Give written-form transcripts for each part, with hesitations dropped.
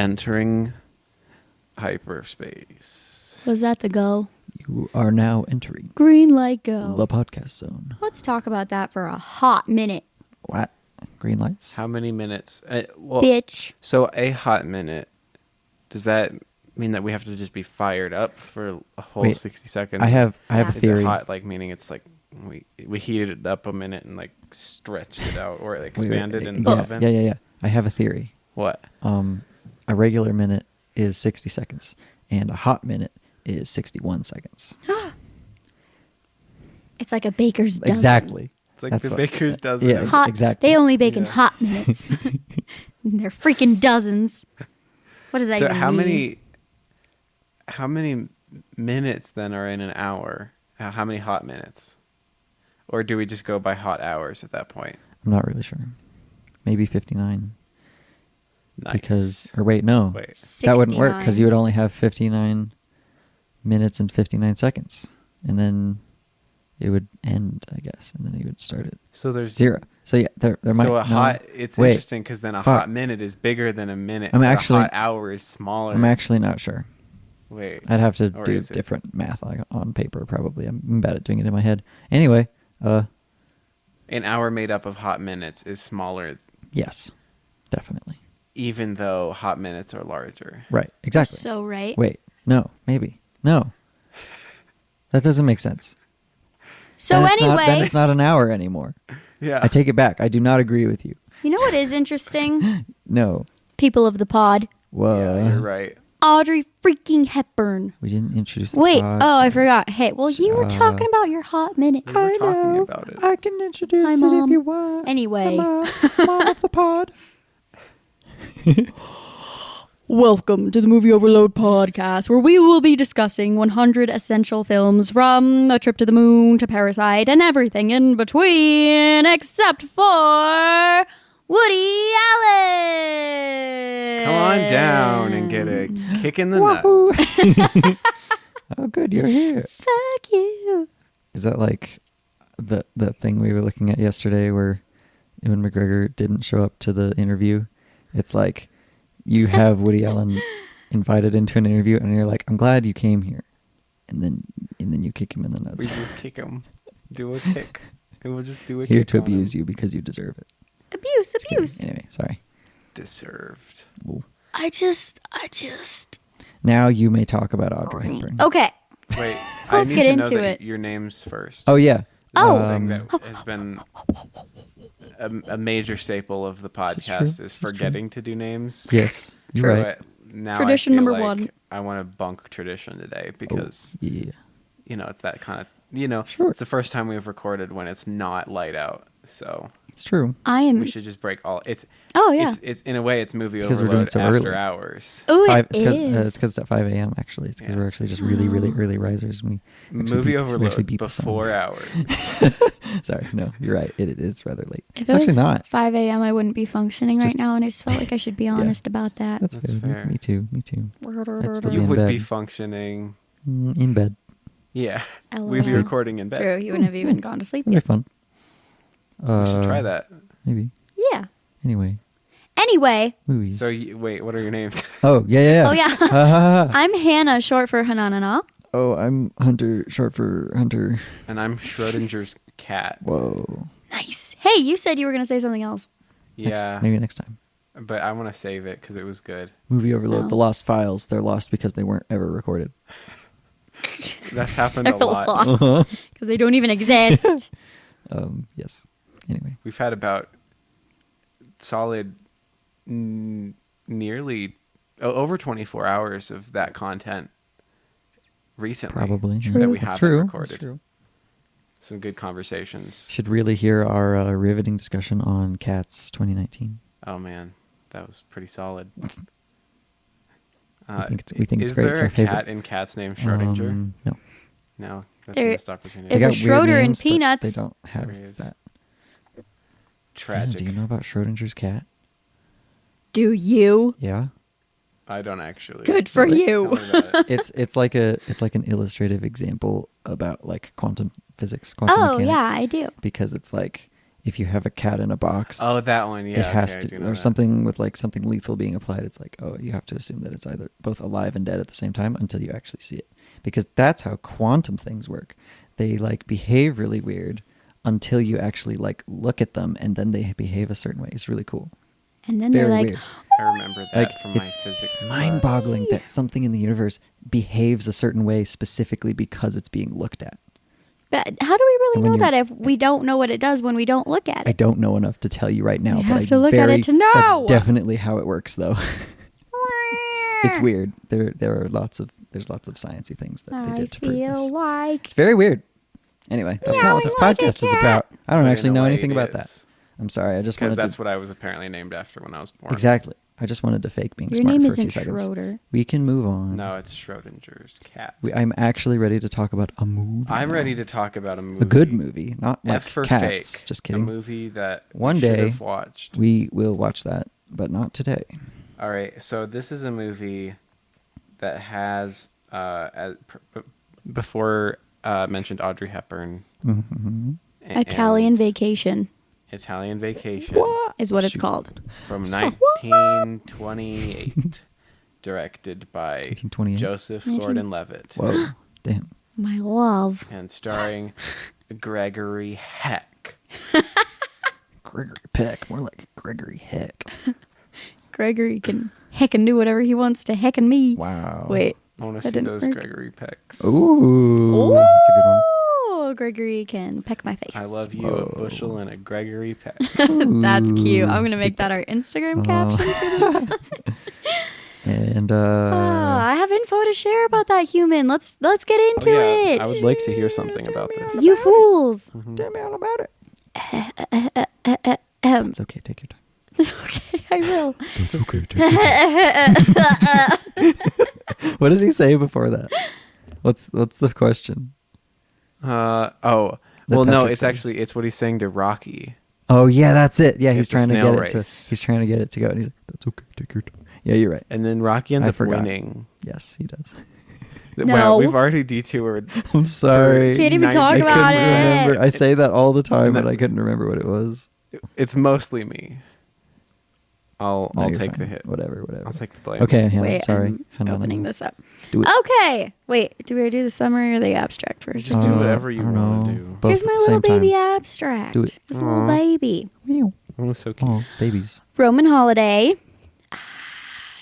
Entering hyperspace. Was that the go? You are now entering Green light go. the podcast zone. Let's talk about that for a hot minute. What? Green lights? How many minutes? Well, Bitch. So a hot minute, does that mean that we have to just be fired up for a whole Wait, 60 seconds? I have a Is theory. it hot, like, meaning it's like we heated it up a minute and like stretched it out or like expanded in the oven? Yeah. I have a theory. What? A regular minute is 60 seconds, and a hot minute is 61 seconds. It's like a baker's dozen. Exactly. It's like That's the what- baker's dozen. yeah, Hot, exactly. They only bake in Yeah. hot minutes. And they're freaking dozens. What does that So even mean? how many minutes then are in an hour? How many hot minutes? Or do we just go by hot hours at that point? I'm not really sure. Maybe 59. Nice. Because, or wait, no. Wait. That wouldn't work because 69. you would only have 59 minutes and 59 seconds. And then it would end, I guess. And then you would start at So there's 0. So yeah, there might So a no. hot, it's Wait. interesting because then a Fuck. hot minute is bigger than a minute. I'm but actually- a hot hour is smaller. I'm actually not sure. Wait. I'd have to Or do is it? different math on paper probably. I'm bad at doing it in my head. Anyway, An hour made up of hot minutes is smaller, yes. Definitely. even though hot minutes are larger. Right. Exactly. So right. Wait. No. Maybe. No. That doesn't make sense. So Then it's anyway, not, then it's not an hour anymore. Yeah. I take it back. I do not agree with you. you know what is interesting? No. People of the pod. Whoa. Yeah, you're right. Audrey freaking Hepburn. We didn't introduce the Wait, podcast. oh, I forgot. Hey, well, you were Shut talking up. about your hot minute. We were talking about it. I can introduce Hi, it Mom. if you want. Anyway. Mom of the pod. Welcome to the Movie Overload podcast, where we will be discussing 100 essential films from A Trip to the Moon to Parasite and everything in between, except for Woody Allen. Come on down and get a kick in the nuts. Oh, good, you're here. Fuck you. Is that like the thing we were looking at yesterday where Ewan McGregor didn't show up to the interview? It's like you have Woody Allen invited into an interview and you're like, I'm glad you came here. And then you kick him in the We nuts. just kick him. Do a kick. And we'll just do a Here kick to on abuse him. you because you deserve it. Abuse. Just kidding. Anyway, sorry. Deserved. Ooh. I just. Now you may talk about Audrey Hepburn. Okay. Wait, I Let's need get to know into that it. your names first. Oh, yeah. Oh. Thing that has been a major staple of the This is true. podcast This is is true. forgetting to do names. Yes, you're True. right. But now Tradition I feel number like one. I want to bunk tradition today because Yeah. it's that kind of Sure. it's the first time we've recorded when it's not light out, so It's true. I am. we should just break all. It's Oh, yeah. it's in a way it's movie Because we're doing overload it so after early. hours. Oh, Five, it it's is. because it's at 5 a.m. actually. It's because Yeah. we're actually just really, really early risers. We actually Movie beat- we overload actually beat the sun. before hours. Sorry, no, you're right. It is rather late. If It's it actually was not. 5 a.m., I wouldn't be functioning It's right just- now, and I just felt like I should be honest about that. That's That's fair. fair. Me too. I'd still be You in would bed. be functioning. In bed. Yeah, LOL. we'd be recording in bed. True, you wouldn't have even gone to sleep That'd be yet. fun. We should try that. Maybe. Yeah. Anyway, Anyway. movies. So wait, what are your names? Oh yeah. Oh, yeah. Ha, ha, ha. I'm Hannah, short for Hananana. Oh, I'm Hunter, short for Hunter. And I'm Schrodinger's cat. Whoa. Nice. Hey, you said you were going to say something else. Yeah, Maybe next time. but I want to save it because it was good. Movie Overload. No. The Lost Files. They're lost because they weren't ever recorded. That's happened They're a lot. lost because they don't even exist. Yes. Anyway. We've had about solid nearly over 24 hours of that content recently. Probably. True. That we That's haven't true. recorded. That's true. Some good conversations. Should really hear our riveting discussion on Cats 2019. Oh man, that was pretty solid. We think it's great. Is It's there our a favorite. cat in Cat's Name Schrodinger? No. No, that's There a missed opportunity. is They a got weird Schroeder in names, but Peanuts. They don't have There he is. that. Hannah, Tragic. do you know about Schrodinger's cat? Do you? Yeah. I don't actually. Good for Really? you. Tell me about it. It's like an illustrative example about like quantum physics, quantum Oh, mechanics. yeah, I do. Because it's like if you have a cat in a box, Oh, that one. Yeah. it has okay, I do to, know or that. something with like something lethal being applied. It's like, oh, you have to assume that it's either both alive and dead at the same time until you actually see it, because that's how quantum things work. They like behave really weird until you actually like look at them, and then they behave a certain way. It's really cool. And then Very they're like, weird. I remember that Like from my it's physics class. mind-boggling that something in the universe behaves a certain way specifically because it's being looked at. but how do we really And when know you're- that if we don't know what it does when we don't look at I it? don't know enough to tell you right now, You but have to look at it to know. That's definitely how it works, though. It's weird. There are lots of sciencey things that they I did to prove feel this. like It's very weird. Anyway, that's not what this Meowing like a podcast is cat. about. I don't But in actually a know way anything it about that. is, I'm sorry. I just Because wanted that's to what I was apparently named after when I was born. exactly. I just wanted to fake being your smart name for a isn't few seconds. Schroeder. We can move on. No, it's Schrodinger's cat. I'm actually ready to talk about a movie. I'm now. ready to talk about a movie. A good movie, not like F for cats. fake. Just kidding. A movie that One we should day have watched. We will watch that, but not today. All right, so this is a movie that has before mentioned Audrey Hepburn. Mhm. Italian and Vacation Italian Vacation is what it's Shoot. called. from So- 1928, directed by 1928. Joseph 19 Gordon-Levitt, Whoa, damn. My love. and starring Gregory Heck. Gregory Peck, more like Gregory Heck. Gregory can heckin' do whatever he wants to heckin' me. Wow. Wait. I want to That see didn't those work. Gregory Pecks. Ooh, that's a good one. Oh, Gregory can peck my face. I love you, Whoa. a bushel and a Gregory Peck. That's cute. I'm Ooh, gonna it's a make big that our Instagram Oh. caption for this. And Oh, I have info to share about that human. Let's get into it. I would like to hear something about this. You fools. tell me all about it. Ahem. It's okay. Take your time. Okay, I will. It's okay. What does he say before that? What's the question? Oh, That well, no, Patrick it's says. actually it's what he's saying to Rocky. Oh yeah, that's it. Yeah, he's It's the trying to snail get it race. to. He's trying to get it to go, and he's like, "That's okay. Take your time." Yeah, you're right. And then Rocky ends I up forgot. winning. Yes, he does. No. Wow, we've already detoured. I'm sorry. Can't even Nine- talk I I about couldn't it. remember. I say that all the time, but No. I couldn't remember what it was. It's mostly me. I'll No, you're take fine. the hit. Whatever. I'll take the blame. Okay, Hannah. Wait, sorry. I'm Hannah, opening this up. Do it. Okay. Wait, do we do the summary or the abstract first? Just do whatever you I don't want to know. do. Both Here's at my the little same time. baby abstract. Do it. This little Aw. baby. Meow. Oh, so cute. Oh, babies. Roman Holiday.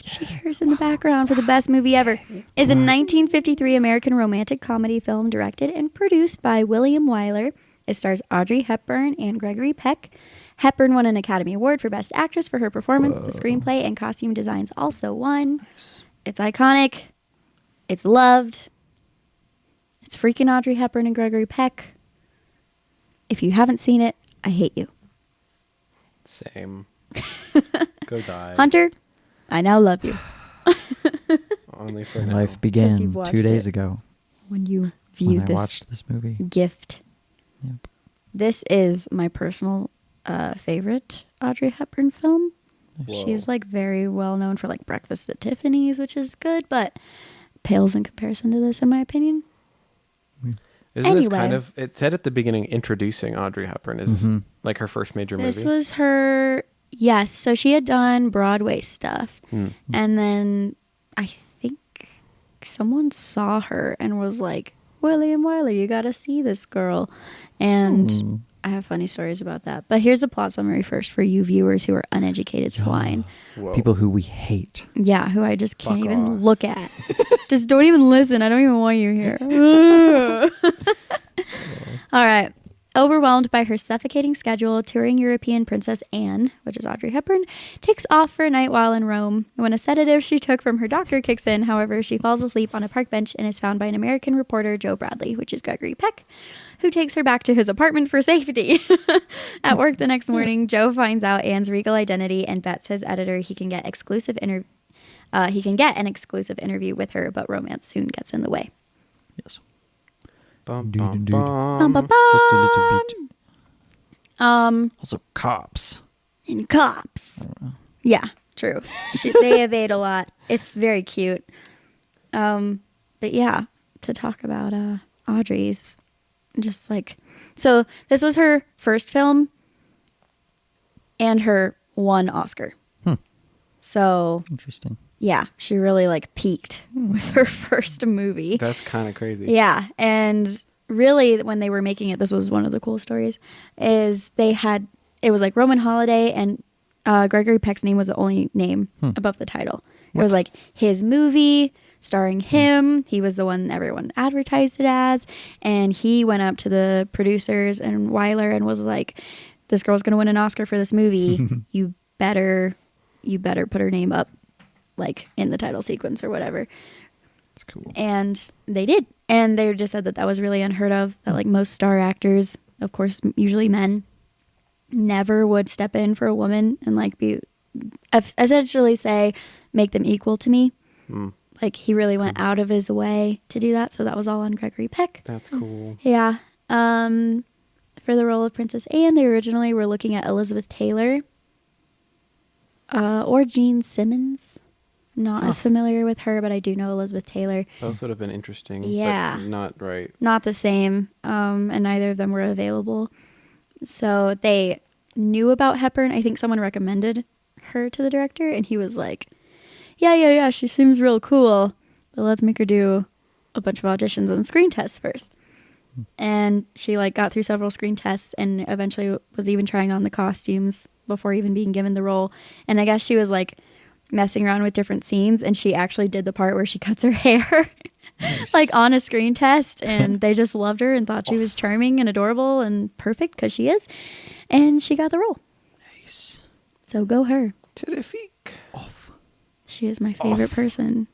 Cheers in the background for the best movie ever. Is a 1953 American romantic comedy film directed and produced by William Wyler. It stars Audrey Hepburn and Gregory Peck. Hepburn won an Academy Award for Best Actress for her performance. The screenplay and costume designs also won. It's iconic. It's loved. It's freaking Audrey Hepburn and Gregory Peck. If you haven't seen it, I hate you. Same. Go die. Hunter, I now love you. Only for now. Life began you've watched 2 days it. ago When you when viewed I this watched this movie. gift. Yep. This is my personal favorite Audrey Hepburn film. Whoa. She's like very well known for like Breakfast at Tiffany's, which is good, but pales in comparison to this, in my opinion. Isn't this kind Anyway. of? It said at the beginning introducing Audrey Hepburn. Is this Mhm. like her first major This movie? was her, yes. So she had done Broadway stuff, Hmm. and then I think someone saw her and was like, "William Wyler, you got to see this girl," and. Hmm. I have funny stories about that. But here's a plot summary first for you viewers who are uneducated swine. Whoa. People who we hate. Yeah, who I just can't Fuck even off. look at. Just don't even listen. I don't even want you here. All right. Overwhelmed by her suffocating schedule, touring European Princess Anne, which is Audrey Hepburn, takes off for a night while in Rome. When a sedative she took from her doctor kicks in, however, she falls asleep on a park bench and is found by an American reporter, Joe Bradley, which is Gregory Peck, who takes her back to his apartment for safety. At work the next morning, Joe finds out Anne's regal identity and bets his editor he can get an exclusive interview with her, but romance soon gets in the way. Yes. Bum, Indeed, bum, indeed. Bum, bum. bum, Just a little bum. bit. Also, cops. And cops. Yeah, true. They evade a lot. It's very cute. But yeah, to talk about Audrey's, just like, so this was her first film, and her one Oscar. So Interesting. yeah, she really like peaked with her first movie. That's kind of crazy. Yeah, and really when they were making it, this was one of the cool stories, is it was like Roman Holiday, and Gregory Peck's name was the only name above the title. It was like his movie starring him. He was the one everyone advertised it as, and he went up to the producers and Weiler and was like, this girl's going to win an Oscar for this movie. You better put her name up like in the title sequence or whatever. That's cool. And they did. And they just said that was really unheard of, that like most star actors, of course, usually men, never would step in for a woman and like be essentially say, make them equal to me. Like he really went out of his way to do that. So that was all on Gregory Peck. That's cool. Yeah. For the role of Princess Anne, they originally were looking at Elizabeth Taylor or Jean Simmons. I'm not as familiar with her, but I do know Elizabeth Taylor. Both would have been interesting. Yeah. But not right. Not the same. And neither of them were available. So they knew about Hepburn. I think someone recommended her to the director, and he was like, yeah, she seems real cool, but let's make her do a bunch of auditions and screen tests first. And she like got through several screen tests and eventually was even trying on the costumes before even being given the role. And I guess she was like messing around with different scenes, and she actually did the part where she cuts her hair Nice. like on a screen test, and they just loved her and thought she was charming and adorable and perfect, because she is, and she got the role. Nice. So go her. Terrific. Off. She is my favorite person.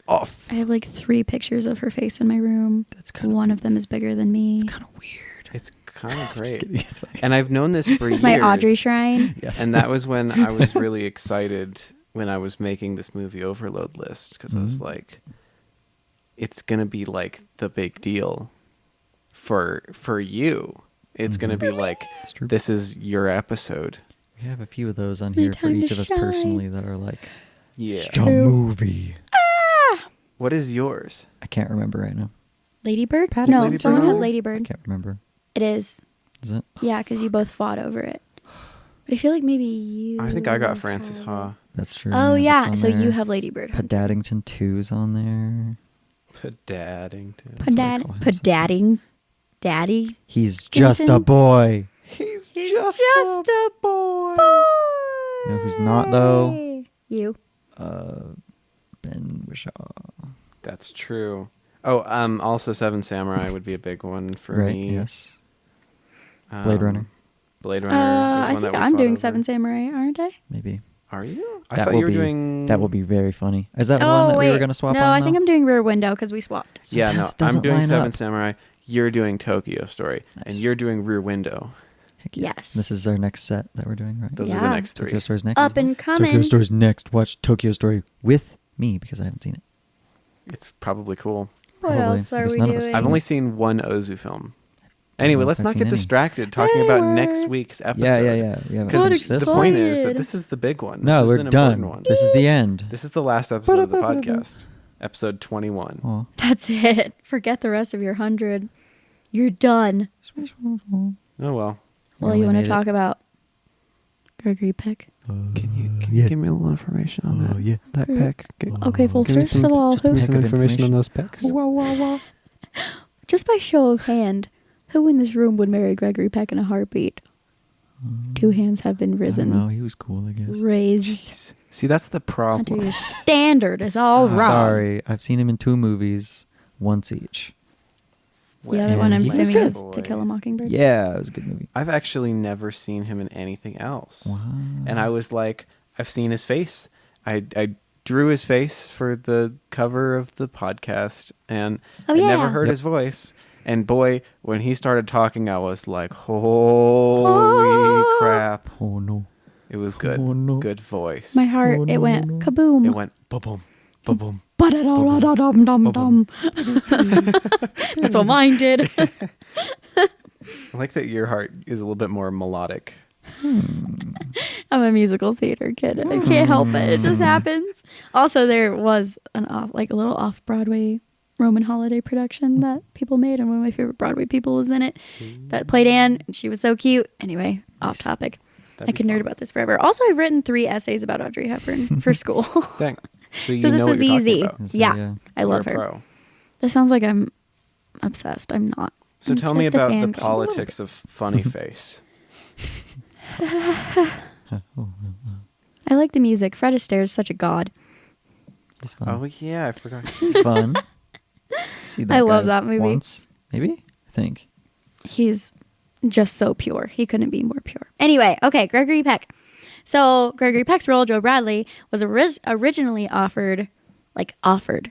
Off. I have like 3 pictures of her face in my room. That's kind One of them is bigger than me. It's kind of weird. It's kind of Just great. kidding. It's like- And I've known this for years. It's my Audrey shrine. Yes. And that was when I was really excited when I was making this movie overload list, because I was like, it's going to be like the big deal for you. It's going to be like, It's true. this is your episode. We have a few of those on My here for time each to of us shine. personally that are like Yeah. the movie. What is yours? I can't remember right now. Ladybird? Pat, is No, Ladybird someone on has there? I Ladybird. can't remember. It is. Is it? Yeah, because you both fought over it. But I feel like maybe you... I think I got Francis Ha. That's true. Oh, that's yeah. on So you there. have Ladybird. Padaddington 2's on there. Padaddington. That's what I call him Padadding. Daddy. He's just a boy. He's He's just a boy. You know who's not, though? You. Ben Wishaw. That's true. Oh, also Seven Samurai would be a big one for Right, me. yes. Blade Runner. Blade Runner is I one that think we I'm fought doing over. Seven Samurai, aren't I? Maybe. Are you? I That thought will you were be, doing... That will be very funny. Is that the Oh, one that wait. we were going to swap no, on? I think though? I'm doing Rear Window because we swapped. Yeah, no, Sometimes I'm doesn't doing line Seven up. Samurai. You're doing Tokyo Story. And Nice. you're doing Rear Window. Heck yeah. Yes. This is our next set that we're doing, right? Those are Yeah. the next 3. Tokyo Story's next. Up and coming. Tokyo Story's next. Watch Tokyo Story with me because I haven't seen it. It's probably cool. What Probably. else I are guess we none of us doing? I've seen only it. seen one Ozu film. don't Anyway, know let's if I've not seen get any. distracted talking about Anyway. next week's episode. Yeah. We haven't Because finished the this excited. one. point is that this is the big one. No, this is we're an done. important one. This is the end. This is the last episode of the podcast. Episode 21. Aw. That's it. Forget the rest of your 100. You're done. Oh, well. Well, only you want to made it. talk about Gregory Peck? Can you give me a little information on that? yeah. That peck. Okay, well, Give me first some- of all, just a who, peck of information. those pecks. just by show of hand, who in this room would marry Gregory Peck in a heartbeat? 2 hands have been I risen. don't know. He was cool, I guess. Raised. Jeez. See, that's the Hunter, problem. your standard is all I'm wrong. sorry. I've seen him in 2 movies, once each. The other one I'm He was assuming good. is To Kill a Mockingbird. Yeah, it was a good movie. I've actually never seen him in anything else. Wow. And I was like, I've seen his face. I drew his face for the cover of the podcast, and Oh, I yeah. never heard Yep. his voice. And boy, when he started talking, I was like, holy crap. Oh no. It was good. Oh, no. Good voice. My heart, Oh, it no, went no. kaboom. It went ba-boom, ba-boom. Ba-da-da-da-dum-dum-dum. That's what mine did. I like that your heart is a little bit more melodic. I'm a musical theater kid. I can't help it. It just happens. Also, there was a little off-Broadway Roman holiday production that people made, and one of my favorite Broadway people was in it that played Anne, and she was so cute. Anyway, off topic. I could nerd about this forever. Also, I've written 3 essays about Audrey Hepburn for school. Dang. So you So this know what is you're talking easy. about. So, Yeah. I love You're a her. pro. This sounds like I'm obsessed. I'm not. So I'm tell me just a about the fangirl. politics of funny face. I like the music. Fred Astaire is such a god. It's fun. Oh yeah, I forgot. Fun. See that I love guy that movie. Once, maybe? I think. He's just so pure. He couldn't be more pure. Anyway, okay, Gregory Peck. So Gregory Peck's role, Joe Bradley, was originally offered.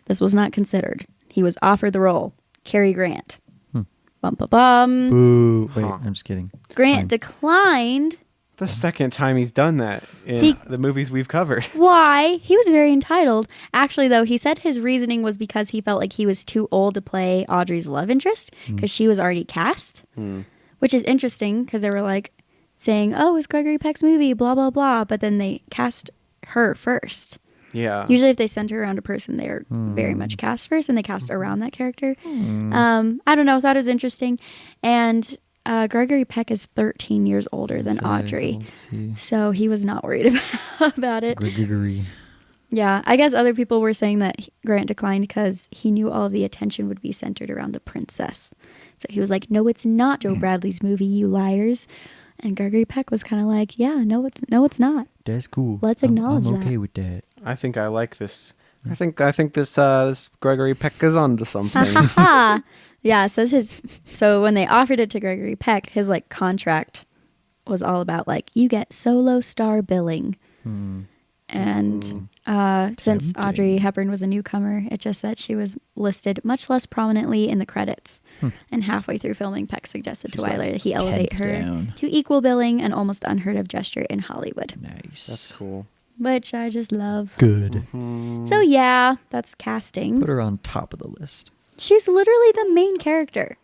This was not considered. He was offered the role. Cary Grant. Bum. Boo. Wait, Huh. I'm just kidding. Grant declined. The second time he's done that in the movies we've covered. Why? He was very entitled. Actually, though, he said his reasoning was because he felt like he was too old to play Audrey's love interest because she was already cast, which is interesting because they were like saying, oh, it's Gregory Peck's movie, blah, blah, blah. But then they cast her first. Yeah. Usually if they center around a person, they're very much cast first and they cast around that character. I don't know. Thought it was interesting. And Gregory Peck is 13 years older than Audrey. So he was not worried about it. Gregory. Yeah, I guess other people were saying that Grant declined because he knew all of the attention would be centered around the princess. So he was like, no, it's not Joe Bradley's movie, you liars. And Gregory Peck was kind of like, yeah, no, it's not. That's cool. Let's acknowledge I'm that. okay with that. I think I like this. I think this Gregory Peck is onto something. Yeah, it says so when they offered it to Gregory Peck, his like contract was all about like you get solo star billing. And since Audrey Hepburn was a newcomer, it just said she was listed much less prominently in the credits. And halfway through filming, Peck suggested to Wyler that he elevate her to equal billing, an almost unheard of gesture in Hollywood. Nice. That's cool. Which I just love. Good. So yeah, that's casting. Put her on top of the list. She's literally the main character.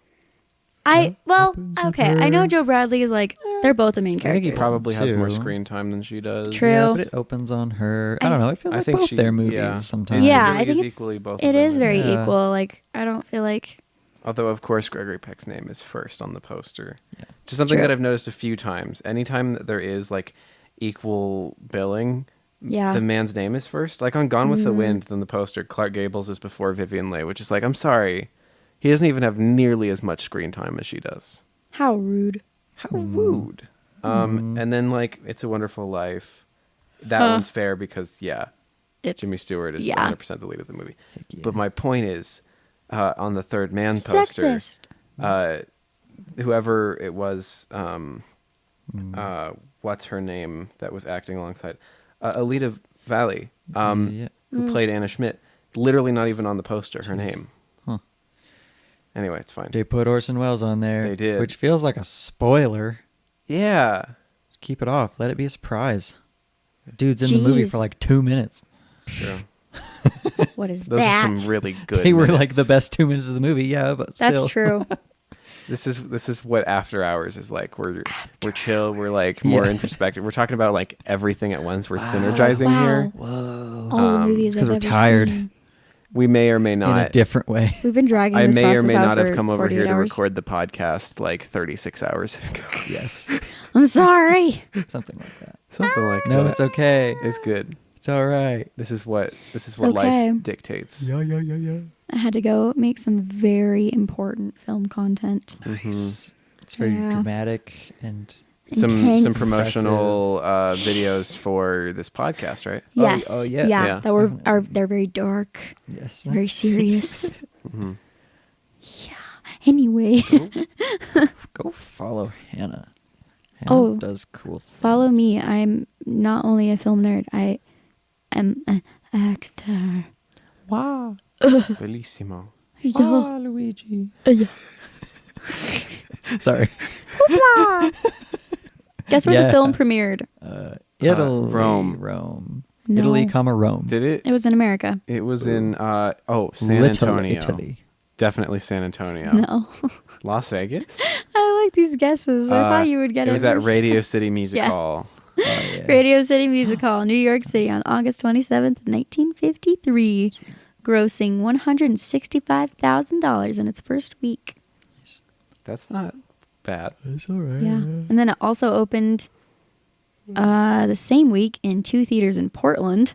I know Joe Bradley is like, they're both the main I characters. think he probably has more Too. screen time than she does. True. Yeah, but it opens on her. I don't know. It feels I like think both she- their movies yeah. sometimes. Yeah, It I think is it's, equally both. it of them. is very Yeah. equal. Like, I don't feel like... Although, of course, Gregory Peck's name is first on the poster. Yeah. Just something True. that I've noticed a few times. Anytime that there is like equal billing, Yeah. the man's name is first. Like on Gone with the Wind, then the poster, Clark Gables is before Vivian Leigh, which is like, I'm sorry. He doesn't even have nearly as much screen time as she does. How rude. How rude. And then like It's a Wonderful Life. That one's fair because, It's Jimmy Stewart is yeah. 100% the lead of the movie. yeah. But my point is, on the Third Man poster, sexist. whoever it was, what's her name that was acting alongside? Alita Valley, who played Anna Schmidt, literally not even on the poster, her name. Huh. Anyway, it's fine. They put Orson Welles on there. They did. Which feels like a spoiler. Yeah. Keep it off. Let it be a surprise. Dude's in the movie Jeez. for like 2 minutes. It's true. What is Those that? are some really good They were minutes. like the best 2 minutes of the movie. Yeah, but still. That's true. This is what After Hours is like. We're chill. We're like more introspective. We're talking about like everything at once. We're synergizing Wow. here. Whoa. All the movies because I've we're ever tired. seen. We may or may In a not. different way. We've been dragging I this may or process may out not have for come over 48 here to hours. record the podcast like 36 hours ago. Yes. I'm sorry. Something like that. Something like that. No, it's okay. It's good. It's all right. This is what okay. life dictates. Yeah. I had to go make some very important film content. Nice. It's very Yeah. dramatic and Some Intense. promotional videos for this podcast, right? Yes. oh, yeah. Yeah. That are they're very dark, yes. very serious. Mm-hmm. Yeah. Anyway, Go follow Hannah. Hannah Oh, does cool things. follow me. I'm not only a film nerd. I am an actor. Wow. Bellissimo. Yeah. Luigi. Yeah. Sorry. Guess where Yeah. the film premiered? Italy. Rome. Rome. No. Italy, Rome. Did it? It was in America. It was in San Little Antonio. Italy. Definitely San Antonio. No. Las Vegas. I like these guesses. I thought you would get it. It was at first. Radio City Music Yeah. Hall. Oh, yeah. Radio City Music Hall, New York City on August 27th, 1953, grossing $165,000 in its first week. That's not bad. That's all right. Yeah. And then it also opened The same week in 2 theaters in Portland.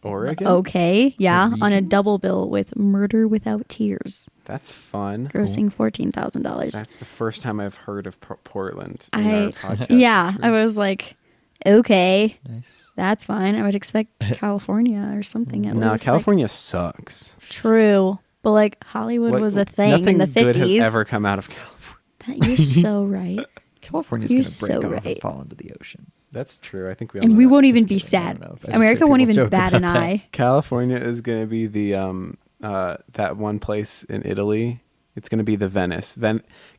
Oregon? Okay, yeah, Oregon? on a double bill with Murder Without Tears, That's fun. grossing $14,000. That's the first time I've heard of Portland in I our podcast. yeah, I was like, okay, Nice. that's fine. I would expect California or something at No, least. California sucks. Like, true, but like Hollywood What- was a thing Nothing in the good has 50s. ever come out of California. You're so right. California's You're going to break so off right. and fall into the ocean. That's true. I think we all And know we that. won't Just even be kidding. I sad. don't know. I just America hear won't people even joke bat an about that. eye. California is going to be the that one place in Italy. It's going to be the Venice.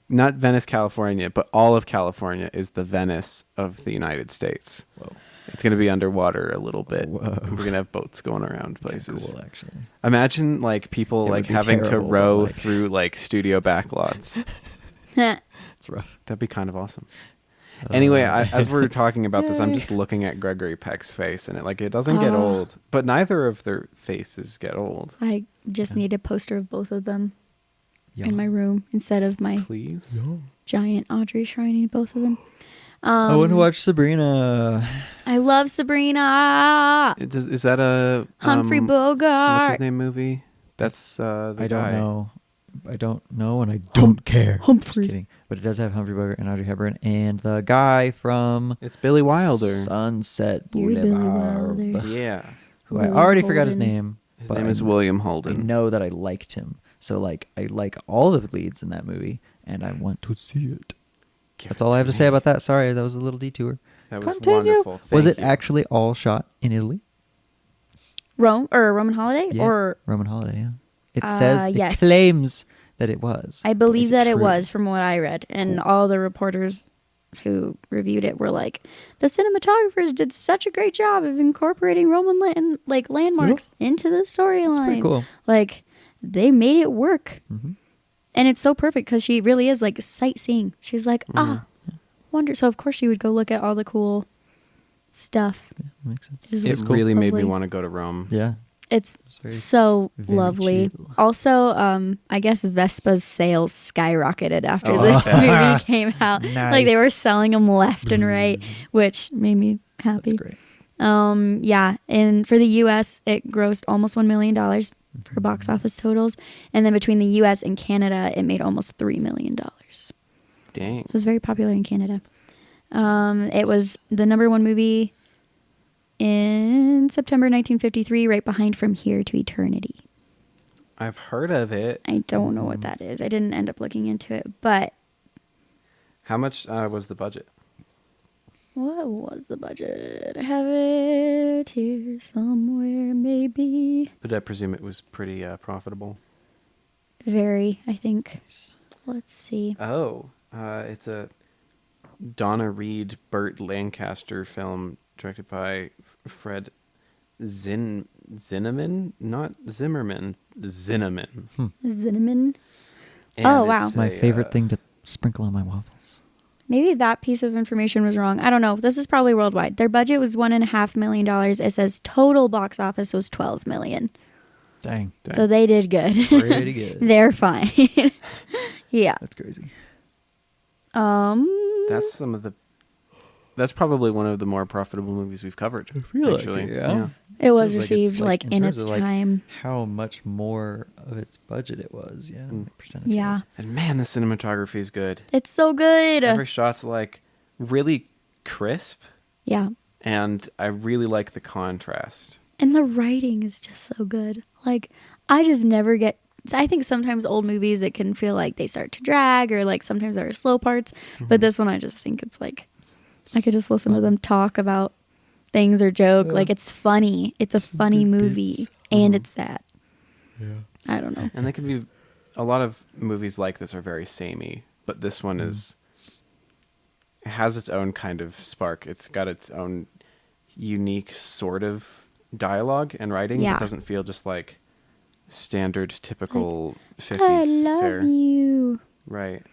Not Venice, California, but all of California is the Venice of the United States. Whoa. It's going to be underwater a little bit. Whoa. We're going to have boats going around places. Cool, actually. Imagine like people It like would be having terrible, to but, row like- through like studio backlots. It's rough. That'd be kind of awesome. Anyway, Uh, as we're talking about this, I'm just looking at Gregory Peck's face, and it doesn't get Oh. old. But neither of their faces get old. I just need a poster of both of them yeah. in my room instead of my Please. giant Audrey shrining both of them. I want to watch Sabrina. I love Sabrina. Is that a Humphrey Bogart. What's his name movie? That's the I don't guy. know. I don't know, and I don't care. Humphrey. Just kidding. But it does have Humphrey Bogart and Audrey Hepburn and the guy from It's Billy Wilder. Sunset You're Billy Boulevard, Wilder. Yeah, who I William already forgot his Holden. name. his but name I- is William I Holden. know that I liked him, so like I like all the leads in that movie, and I want to see it. Give That's it all I have to say me. about that. Sorry, that was a little detour. That was Continue. wonderful. Was Thank it you. actually all shot in Italy? Rome or Roman Holiday Yeah, or Roman Holiday. Yeah, it says yes. it claims that it was. I but believe is that it true? was from what I read, and Cool. all the reporters who reviewed it were like, the cinematographers did such a great job of incorporating Roman landmarks into the storyline. That's pretty cool. Like they made it work, Mhm. and it's so perfect because she really is like sightseeing. She's like, wonder. So of course she would go look at all the cool stuff. Yeah, makes sense. Just It was really made me lovely. want to go to Rome. Yeah, It's it's very. so very lovely. chill. Also, I guess Vespa's sales skyrocketed after Oh, this okay. movie came out. Like they were Nice. selling them left and right, which made me happy. That's great. Yeah, and for the U.S., it grossed almost $1 million for box office totals, and then between the U.S. and Canada, it made almost $3 million. It Dang. was very popular in Canada. It was the #1 movie in September 1953, right behind From Here to Eternity. I've heard of it. I don't know what that is. I didn't end up looking into it, but How much was the budget? what was the budget? I have it here somewhere, maybe. But I presume it was pretty profitable. Very, I think. Let's see. Oh, it's a Donna Reed, Burt Lancaster film directed by Fred Zinnemann, not Zimmerman, Zinnemann. Cinnamon. And Oh, wow. It's my a, favorite thing to sprinkle on my waffles. Maybe that piece of information was wrong. I don't know. This is probably worldwide. Their budget was $1.5 million. It says total box office was $12 million. Dang, So they did good. pretty good. They're fine. Yeah. That's crazy. That's some of the. That's probably one of the more profitable movies we've covered. feel like actually. it, yeah. It was Feels like it's, received like in terms its of, like, time. how much more of its budget it was. Yeah, like percentage. Yeah. And man, the cinematography is good. It's so good. Every shot's like really crisp, Yeah. and I really like the contrast. And the writing is just so good. Like, I just never get. I think sometimes old movies, it can feel like they start to drag, or like sometimes there are slow parts. But this one, I just think it's like, I could just listen to them talk about things or joke. Yeah. Like, it's funny. It's a funny good movie. bits. And it's sad. Yeah. I don't know. And they can be. A lot of movies like this are very samey, but this one is. It has its own kind of spark. It's got its own unique sort of dialogue and writing. Yeah. It doesn't feel just like standard, typical I 50s love fare. you. Right.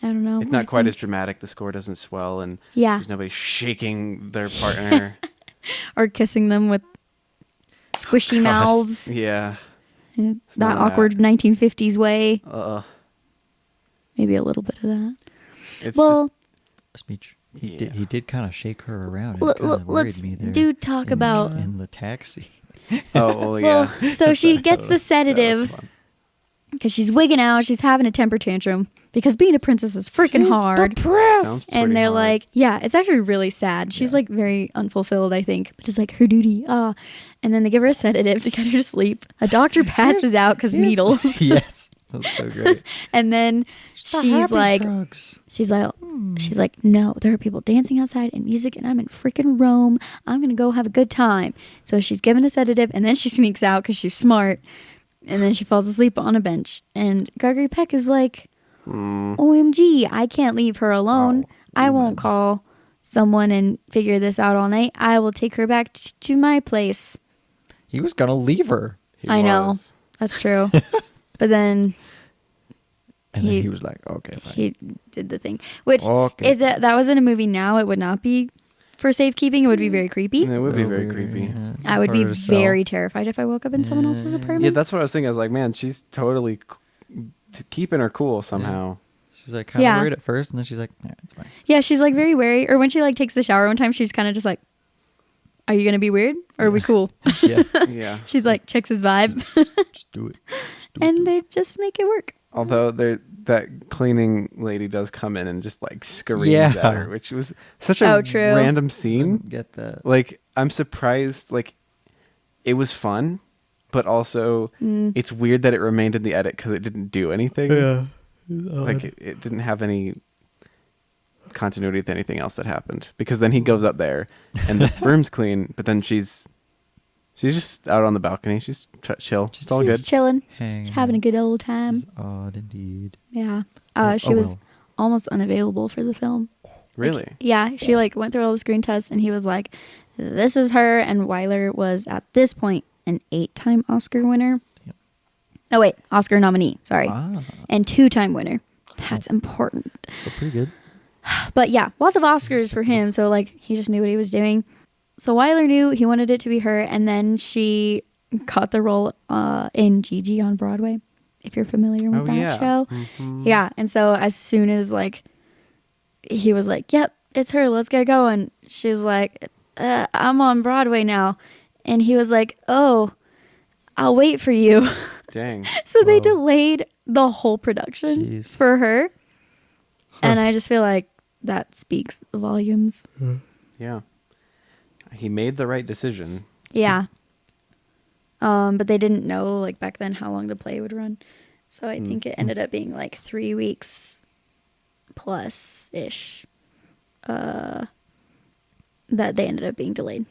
I don't know. It's not I quite think- as dramatic. The score doesn't swell, and Yeah. there's nobody shaking their partner. Or kissing them with squishy mouths. Yeah. That none of awkward 1950s way. Uh, Maybe a little bit of that. it's Well, A speech. He did kind of shake her around. L- It kind of worried let's me there. do talk about. in the taxi. Oh, well, yeah. Well, so she gets the That was sedative fun. because she's wigging out. She's having a temper tantrum because being a princess is freaking hard. Sounds And pretty they're hard. like, yeah, it's actually really sad. She's like very unfulfilled, I think, but it's like her duty. And then they give her a sedative to get her to sleep. A doctor passes out because needles. Yes, that's so great. And then she's like, drugs. she's like, no, there are people dancing outside and music, and I'm in freaking Rome. I'm gonna go have a good time. So she's given a sedative, and then she sneaks out because she's smart, and then she falls asleep on a bench. And Gregory Peck is like, OMG, I can't leave her alone. Wow. I won't call someone and figure this out all night. I will take her back to my place. He was gonna leave her, He I know. was. That's true. But then and then he was like, "Okay, fine." he did the thing. Which, Okay. if that was in a movie now, it would not be for safekeeping. It would be very creepy. It would be Oh, very weird, creepy. yeah. I would be Harder to sell. very terrified if I woke up in someone else's apartment. Yeah, that's what I was thinking. I was like, man, she's totally keeping her cool somehow. She's like kind of Yeah. worried at first, and then she's like, "Nah, it's fine." Yeah, she's like very wary. Or when she like takes the shower one time, she's kind of just like, "Are you gonna be weird? Or are we cool?" Yeah, Yeah. She's like checks his vibe, just do it. Just do it, and do it. they just make it work. Although that cleaning lady does come in and just like screams Yeah. at her, which was such a True. random I scene. didn't get that. Like, I'm surprised. Like, it was fun, but also it's weird that it remained in the edit because it didn't do anything. Like, it didn't have any continuity with anything else that happened. Because then he goes up there and the room's clean, but then she's just out on the balcony. She's chill. It's all She's good. chilling. Hang She's having a good old time. This is odd indeed. Yeah. Oh, She was well. almost unavailable for the film. Really? Yeah, she like went through all the screen tests, and he was like, "This is her." And Weiler was at this point an 8-time Oscar winner. Yep. Oh wait, Oscar nominee. Sorry, Ah, and 2-time winner. That's important. still pretty good. But yeah, lots of Oscars for him. So like he just knew what he was doing. So Weiler knew he wanted it to be her, and then she got the role in Gigi on Broadway. If you're familiar with Oh, that yeah. show, yeah. And so as soon as like he was like, "Yep, it's her. Let's get going," she was like, "I'm on Broadway now," and he was like, "Oh, I'll wait for you." Dang. So they Whoa. delayed the whole production Jeez. for her, and I just feel like that speaks volumes. Yeah. He made the right decision. Yeah. But they didn't know like back then how long the play would run. So I think it ended up being like 3 weeks plus ish. That they ended up being delayed.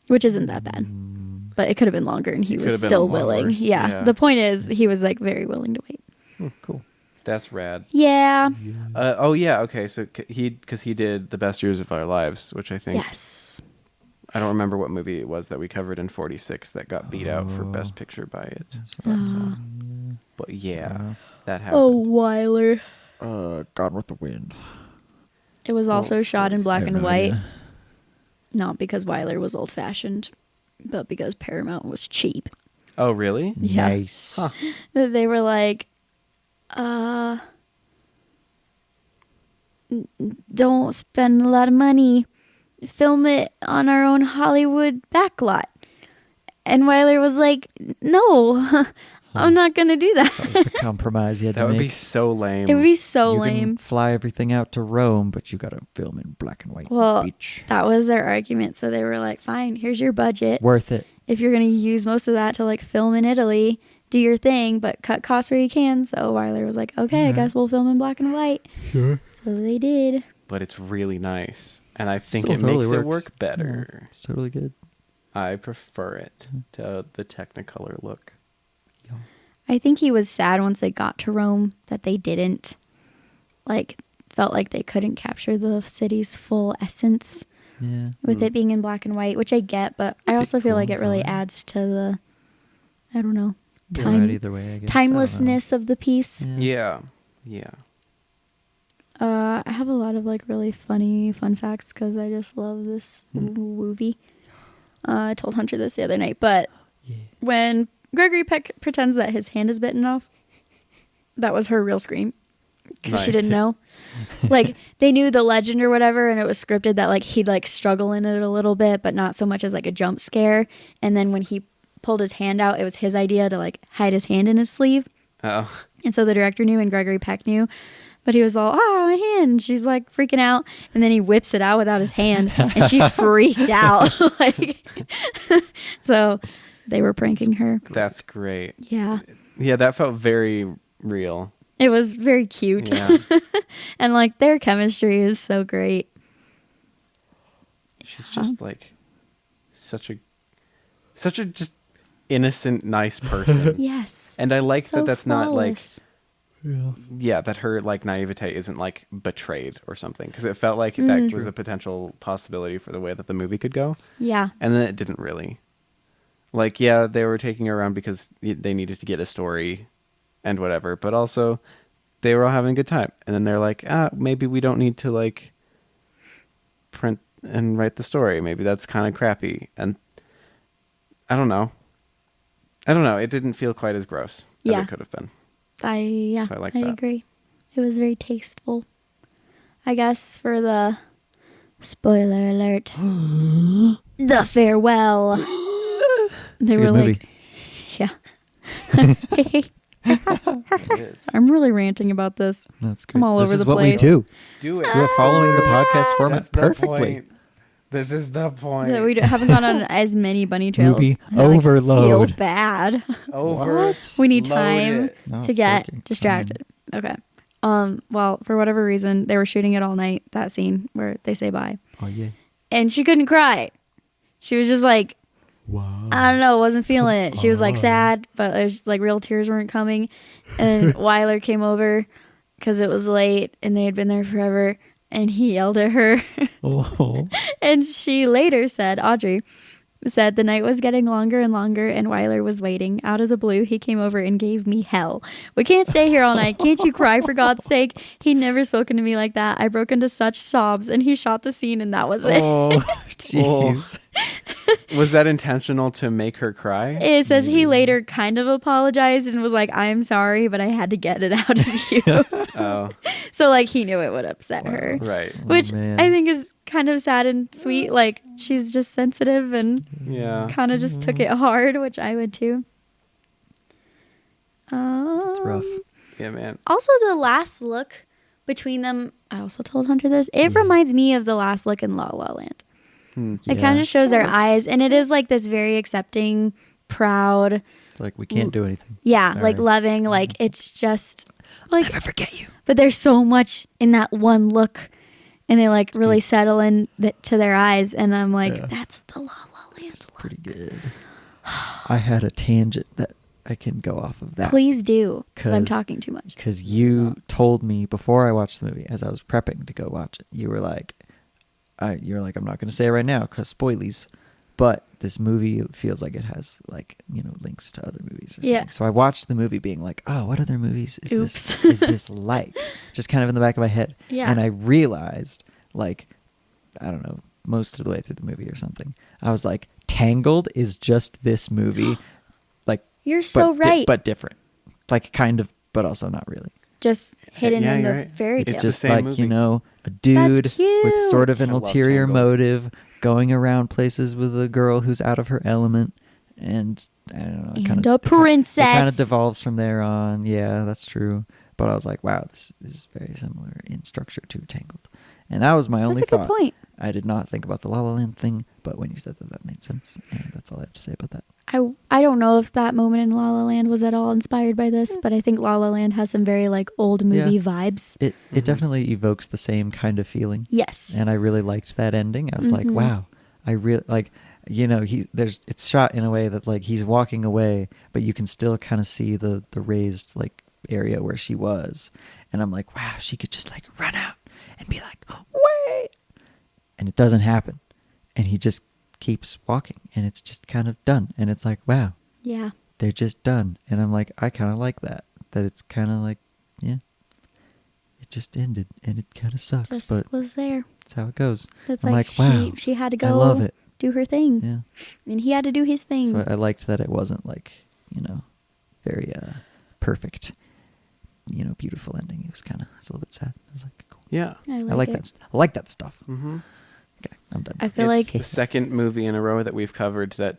Which isn't that bad. But it could have been longer and he It could was have been still a lot willing. worse, Yeah. yeah. The point is he was like very willing to wait. Cool. That's rad. Yeah. Oh yeah, okay. So because he did the best years of our lives, which I think Yes. I don't remember what movie it was that we covered in 46 that got beat out for Best Picture by it. But yeah, that happened. Oh, Weiler. Gone with the Wind. It was also shot in black I have and no white. idea. Not because Weiler was old fashioned, but because Paramount was cheap. Oh really? Yeah. Nice. Huh. They were like, don't spend a lot of money. Film it on our own Hollywood backlot. And Weiler was like, no, I'm not going to do that. That was the compromise you had That to would make. be so lame. It would be so you lame. can fly everything out to Rome, but you got to film in black and white. Well, Beach. that was their argument. So they were like, fine, here's your budget. Worth it. If you're going to use most of that to like film in Italy, do your thing, but cut costs where you can. So Weiler was like, okay, I guess we'll film in black and white. Sure. So they did. But it's really nice, and I think Still it totally makes it works. work better. Yeah, it's totally good. I prefer it to the Technicolor look. I think he was sad once they got to Rome that they didn't, like, felt like they couldn't capture the city's full essence Yeah. with it being in black and white, which I get, but I also feel cool like in it really color. adds to the, I don't know, You're time, right either way, I guess. timelessness of the piece. I don't know. Yeah. I have a lot of, like, really funny fun facts because I just love this movie. I told Hunter this the other night, but when Gregory Peck pretends that his hand is bitten off, that was her real scream. because she Nice. didn't know. Like, they knew the legend or whatever, and it was scripted that, like, he'd, like, struggle in it a little bit, but not so much as, like, a jump scare. And then when he pulled his hand out, it was his idea to, like, hide his hand in his sleeve. Oh, And so the director knew and Gregory Peck knew. But he was all, oh, my hand. And she's, like, freaking out. And then he whips it out without his hand. And she freaked out. Like, so they were pranking her. that's great. Yeah. Yeah, that felt very real. It was very cute. Yeah. And, like, their chemistry is so great. She's just like such a just innocent, nice person. Yes. And I like So that that's not like, flawless. that her like naivete isn't like betrayed or something, because it felt like that was a potential possibility for the way that the movie could go. Yeah. And then it didn't really. Like, yeah, they were taking her around because they needed to get a story and whatever, but also they were all having a good time. And then they're like, maybe we don't need to like print and write the story. Maybe that's kind of crappy. And I don't know. It didn't feel quite as gross as Yeah. it could have been. I So I like that. agree. It was very tasteful. I guess for the spoiler alert, the farewell. They It's a were good like, movie. yeah. It is. I'm really ranting about this. That's good. I'm all this over is the what we place. do. Do it. We're following the podcast That's format the perfectly. point. This is the point. That we haven't gone on as many bunny trails. Movie And I, like, overload. feel bad. What? We need Load time it. No, to it's get working. It's distracted. Okay. Well, for whatever reason, they were shooting it all night, that scene where they say bye. Oh yeah. And she couldn't cry. She was just like, Wow. I don't know, wasn't feeling it. She was like sad, but it was just, like, real tears weren't coming. And Weiler came over because it was late and they had been there forever. And he yelled at her. Oh. And she later said, Audrey said, the night was getting longer and longer and Weiler was waiting. Out of the blue, he came over and gave me hell. We can't stay here all night. Can't you cry for God's sake? He'd never spoken to me like that. I broke into such sobs and he shot the scene and that was it. Oh, jeez. Was that intentional to make her cry? It says he later kind of apologized and was like, I'm sorry, but I had to get it out of you. Oh, So, like, he knew it would upset her. right. Which man. I think is kind of sad and sweet. Like, she's just sensitive and Yeah. kind of just took it hard, which I would too. It's rough. Yeah, man. Also, the last look between them, I also told Hunter this, it reminds me of the last look in La La Land. It kind of shows their eyes, and it is like this very accepting, proud, It's like we can't do anything. yeah, Sorry. like loving, like it's just like, Never forget you. but there's so much in that one look, and they like really settle in to their eyes, and I'm like, Yeah. that's the La La Land It's look. pretty good. I had a tangent that I can go off of that. Please do, because I'm 'Cause- talking too much. Because you told me before I watched the movie, as I was prepping to go watch it, you were like, I'm not going to say it right now because spoilies, but this movie feels like it has like, links to other movies or something. Yeah. So I watched the movie being like, oh, what other movies is Oops. this like? Just kind of in the back of my head. Yeah. And I realized, like, I don't know, most of the way through the movie or something, I was like, Tangled is just this movie. Like, You're so but right. but different. Like, kind of, but also not really. Just hidden Yeah, in you're the right. fairy It's tale. the just same like, movie. a dude with sort of cute. an I love ulterior Tangled. motive going around places with a girl who's out of her element. And I don't know. And a princess. It kind of devolves from there on. Yeah, that's true. But I was like, wow, this is very similar in structure to Tangled. And that was my only That's a thought. good point. I did not think about the La La Land thing, but when you said that, that made sense. And that's all I have to say about that. I don't know if that moment in La La Land was at all inspired by this, but I think La La Land has some very like old movie vibes. It definitely evokes the same kind of feeling. Yes. And I really liked that ending. I was like, Mhm. wow, I really like, it's shot in a way that like he's walking away, but you can still kind of see the raised like area where she was. And I'm like, wow, she could just like run out and be like, wait. And it doesn't happen. And he just keeps walking and it's just kind of done. And it's like, wow, Yeah. they're just done. And I'm like, I kind of like that it's kind of like, yeah, it just ended and it kind of sucks, Just but was there. that's how it goes. That's I'm like, like, wow, she had to go I love it. do her thing. Yeah. And he had to do his thing. So I liked that it wasn't like, very perfect. beautiful ending. It was a little bit sad. I was like, cool. Yeah. I like that. I like that stuff. Mm-hmm. Okay, I'm done. I feel It's like the second movie in a row that we've covered that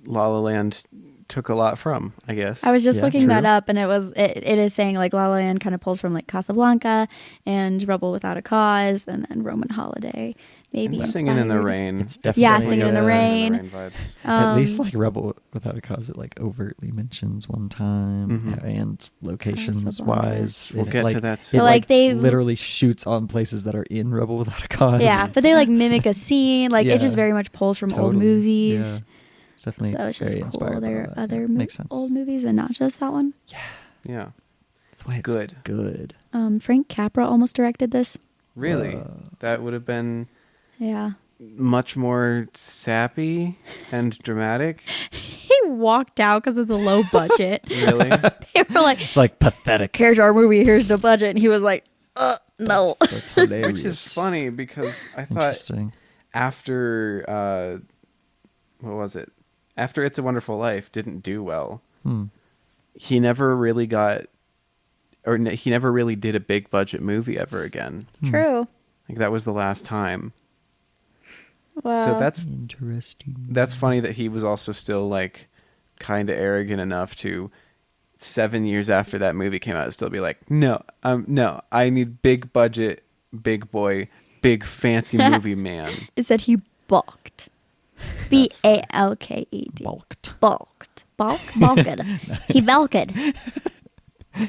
La La Land took a lot from, I guess. I was just Yeah, looking that true. up, and it is saying like La La Land kind of pulls from like Casablanca and Rebel Without a Cause, and then Roman Holiday. Maybe And Singing in the inspired. Rain. It's Yeah, definitely Singing in the got Rain. vibes. At least like Rebel Without a Cause, it like overtly mentions one time Mhm. and locations Casablanca. wise. We'll it, get like, to that It soon. But, like, they- literally shoots on places that are in Rebel Without a Cause. Yeah, but they like mimic a scene. Like it just Yeah. very much pulls from old Totally. movies. Yeah. It's definitely So it's just very cool. inspired There by are that. other Yeah, makes sense. old movies and not just that one. Yeah. That's why it's Good. good. Frank Capra almost directed this. Really? That would have been Yeah. much more sappy and dramatic. He walked out because of the low budget. Really? They were like, It's like pathetic. here's our movie, here's the budget. And he was like, no. That's hilarious. Which is funny because I thought Interesting. after what was it? After It's a Wonderful Life didn't do well. He never really he never really did a big budget movie ever again. True. Like that was the last time. Well, So that's Interesting. funny that he was also still like kind of arrogant enough to 7 years after that movie came out still be like, no, I need big budget, big boy, big fancy movie man. is that he balked. Balked. Bulked. Balked. Balked. He balked.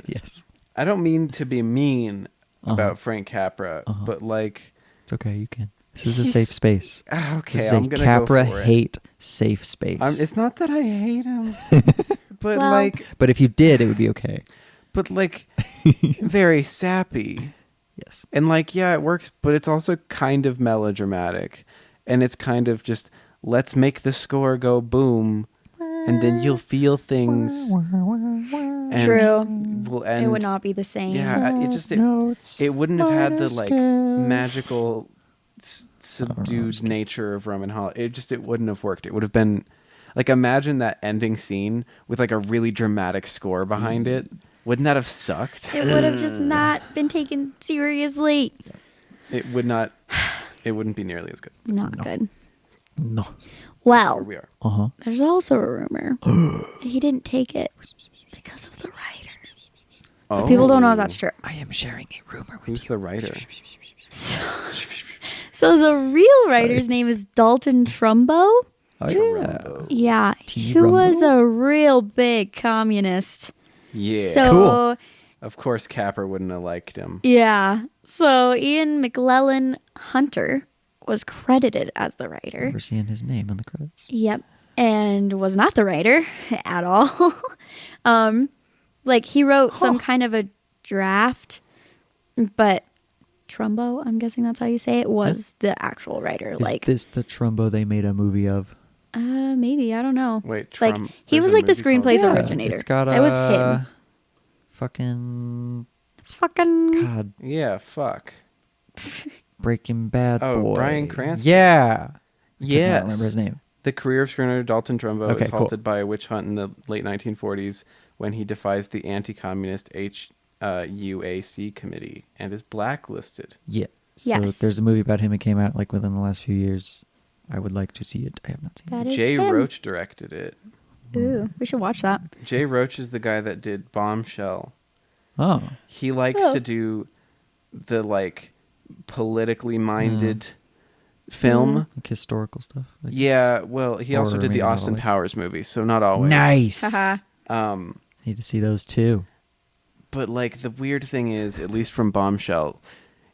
Yes. I don't mean to be mean about Frank Capra, but like, It's okay. You can. This is a safe space. okay, This is I'm a gonna Capra go for it. hate safe space. It's not that I hate him, but Well- like, but if you did, it would be okay. very sappy. Yes. And like, yeah, it works, but it's also kind of melodramatic. And it's kind of just, let's make the score go boom, and then you'll feel things. And True. Will end. It would not be the same. Yeah, it wouldn't have had the like magical, subdued nature of Roman Holiday. It wouldn't have worked. It would have been like, imagine that ending scene with like a really dramatic score behind it. Wouldn't that have sucked? It would have just not been taken seriously. It would not. It wouldn't be nearly as good. Not good. No. That's Well, where we are. Uh-huh. there's also a rumor he didn't take it because of the writer. Oh. People don't know if that's true. I am sharing a rumor with Who's the writer? So the real writer's name is Dalton Trumbo. Oh, Yeah, T. who was Rumbo? a real big communist. Yeah. So Cool. Of course, Capper wouldn't have liked him. yeah, so Ian McClellan Hunter was credited as the writer. Never seeing his name in the credits. Yep, and was not the writer at all. Like he wrote some kind of a draft, but Trumbo, I'm guessing that's how you say it, was the actual writer. Is Like this the Trumbo they made a movie of? maybe, I don't know. Wait, Like he there's was a like the movie called- screenplay's Yeah, originator. It's got It was him. Fucking Fucking God, Yeah, fuck. Breaking Bad Oh, boy. Bryan Cranston. Yeah. I Yes. can't remember his name. The career of screenwriter Dalton Trumbo Okay, is cool. halted by a witch hunt in the late 1940s when he defies the anti-communist UAC committee and is blacklisted. Yeah. So Yes. there's a movie about him. It came out like within the last few years. I would like to see it. I have not seen That it. is Jay him. Roach directed it. Ooh, we should watch that. Jay Roach is the guy that did Bombshell. Oh. He likes Oh. to do the like politically minded film. Like historical stuff. I guess. Yeah, well, he also Or did the maybe not Austin always. Powers movie, so not always. Nice. Haha. Need to see those too. But like the weird thing is, at least from Bombshell,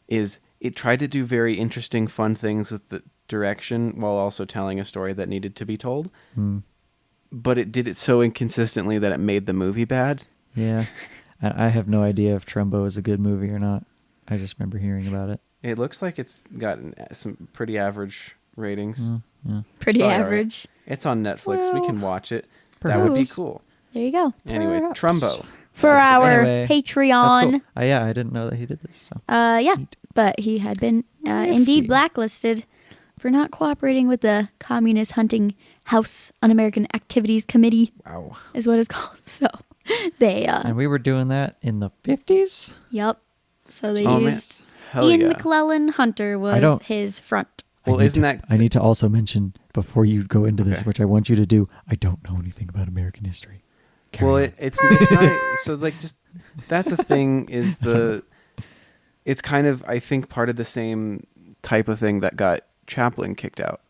is it tried to do very interesting, fun things with the direction while also telling a story that needed to be told. Hmm. But it did it so inconsistently that it made the movie bad. Yeah. I have no idea if Trumbo is a good movie or not. I just remember hearing about it. It looks like it's got some pretty average ratings. Yeah. Pretty probably all right. average. It's on Netflix. We Well, can watch it. That would be perhaps. cool. There you go. Anyway, Perhaps. Trumbo. For our Anyway, Patreon. That's cool. Yeah, I didn't know that he did this. So. Yeah, Neat. but he had been Nifty. indeed blacklisted for not cooperating with the Communist Hunting House Un-American Activities Committee, Wow. is what it's called. So They And we were doing that in the 50s? Yep. So they Oh, man. used Hell Ian yeah. McClellan Hunter was don't- his front. Well, isn't that... I need to also mention, before you go into this, Okay. which I want you to do, I don't know anything about American history. Carry Well, on. it's not... So, like, just... That's the thing, is the... It's kind of, I think, part of the same type of thing that got Chaplin kicked out.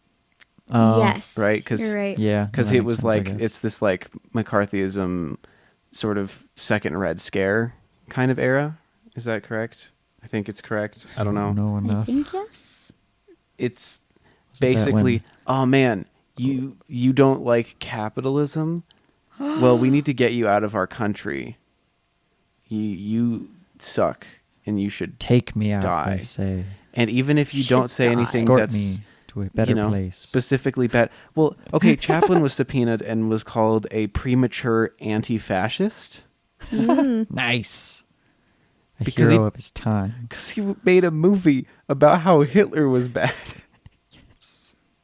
Yes. right? 'Cause- you're right. Yeah. Because that it makes was sense, I like, guess. it's this, like, McCarthyism sort of second Red Scare kind of era. Is that correct? I think it's correct. I don't know. know I enough. think yes. It's Was it that basically, when- oh man, you don't like capitalism? Well, we need to get you out of our country. You suck, and you should. Take me out, I Die. say. And even if you Should don't say die. anything Escort that's me to a better place. specifically bad. Well, okay, Chaplin was subpoenaed and was called a premature anti-fascist Nice. A Because hero he- of his time. because he made a movie about how Hitler was bad.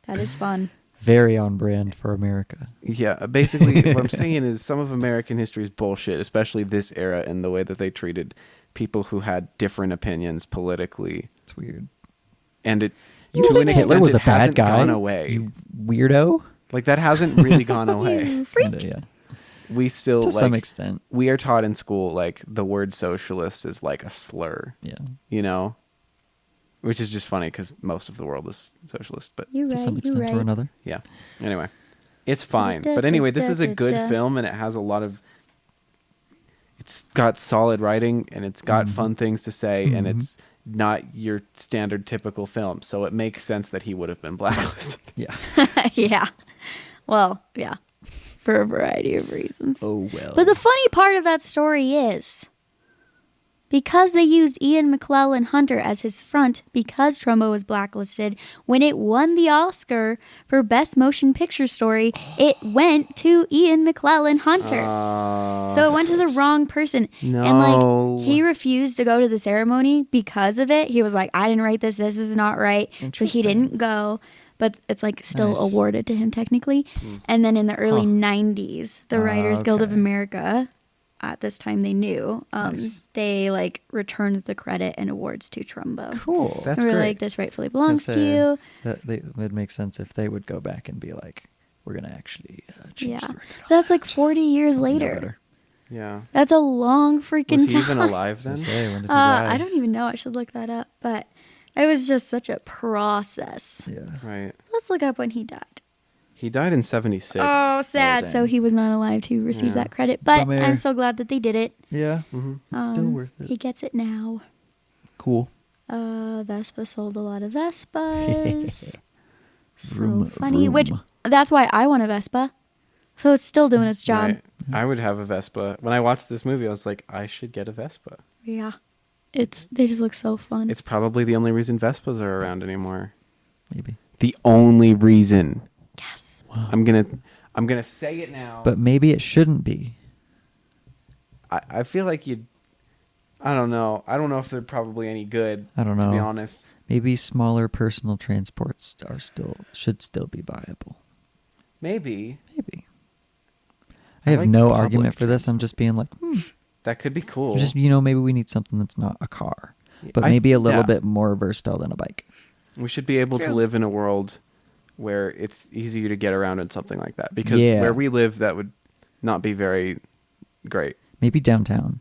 That is fun. Very on brand for America. Yeah, basically what I'm saying is some of American history is bullshit, especially this era and the way that they treated people who had different opinions politically. It's weird. And it You to think an Hitler extent was it a bad hasn't guy? gone away. You weirdo. Like that hasn't really gone away. You freak. Kinda, yeah. We still To like some extent. we are taught in school like the word socialist is like a slur, Yeah. you know? Which is just funny cuz most of the world is socialist, but You're To right. some You're extent right. or another. yeah. Anyway, it's fine. But anyway, this is a good film and it has a lot of it's got solid writing and it's got fun things to say and it's not your standard typical film. So it makes sense that he would have been blacklisted. Yeah. Yeah. Well, yeah. For a variety of reasons. Oh well. But the funny part of that story is because they used Ian McClellan Hunter as his front because Trumbo was blacklisted, when it won the Oscar for Best Motion Picture Story, it went to Ian McClellan Hunter. So it went to the wrong person. And No. like he refused to go to the ceremony because of it. He was like, I didn't write this. This is not right. So he Interesting. didn't go. But it's like still Nice. awarded to him technically. And then in the early 90s, the Writers Guild of okay. America, at this time they knew, Nice. they like returned the credit and awards to Trumbo. Cool. That's They were great. like, this rightfully I was belongs gonna to say, you. That would make sense if they would go back and be like, we're going to actually change Yeah. the record. That's like 40 years We know later. better. Yeah. That's a long freaking Was he time. even alive I was gonna then? say, when did he die? I don't even know. I should look that up. But it was just such a process. Yeah. Right. Let's look up when he died. He died in 76. Oh, sad. dang. So he was not alive to receive Yeah. that credit. But Bummer. I'm so glad that they did it. Yeah. Mhm. It's still worth He it. gets it now. Cool. Vespa sold a lot of Vespas. So Vroom, funny. Which vroom. that's why I want a Vespa. So it's still doing its job. Right. I would have a Vespa. When I watched this movie, I was like, I should get a Vespa. Yeah. They just look so fun. It's probably the only reason Vespas are around anymore. Maybe. The only reason. yes. I'm gonna say it now. But maybe it shouldn't be. I feel like you'd. I don't know. I don't know if they're probably any good. I don't To be know. honest. Maybe smaller personal transports should still be viable. Maybe Maybe. I I have like no public argument for this. I'm just being like, that could be cool. just maybe we need something that's not a car, but I- maybe a little yeah. bit more versatile than a bike. We should be able to True. live in a world where it's easier to get around in something like that. Because Yeah. where we live, that would not be very great. Maybe downtown.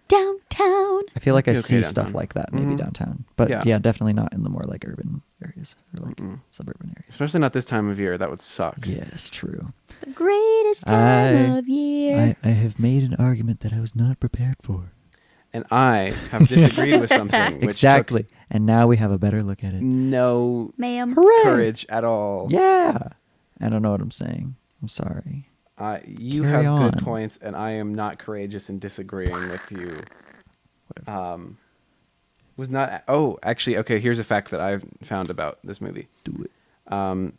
Downtown. I feel like I Okay, see downtown. stuff like that maybe Mhm. downtown, but Yeah. yeah, definitely not in the more like urban areas or like suburban areas. Especially not this time of year. That would suck. Yes, true. The greatest time I- of year. I have made an argument that I was not prepared for. And I have disagreed with something. Which Exactly. And now we have a better look at took it. no Ma'am. Hooray! courage at all. Yeah. I don't know what I'm saying. I'm sorry. You Carry have on. good points, and I am not courageous in disagreeing with you. Was not. Oh, actually, okay. Here's a fact that I've found about this movie. Do it.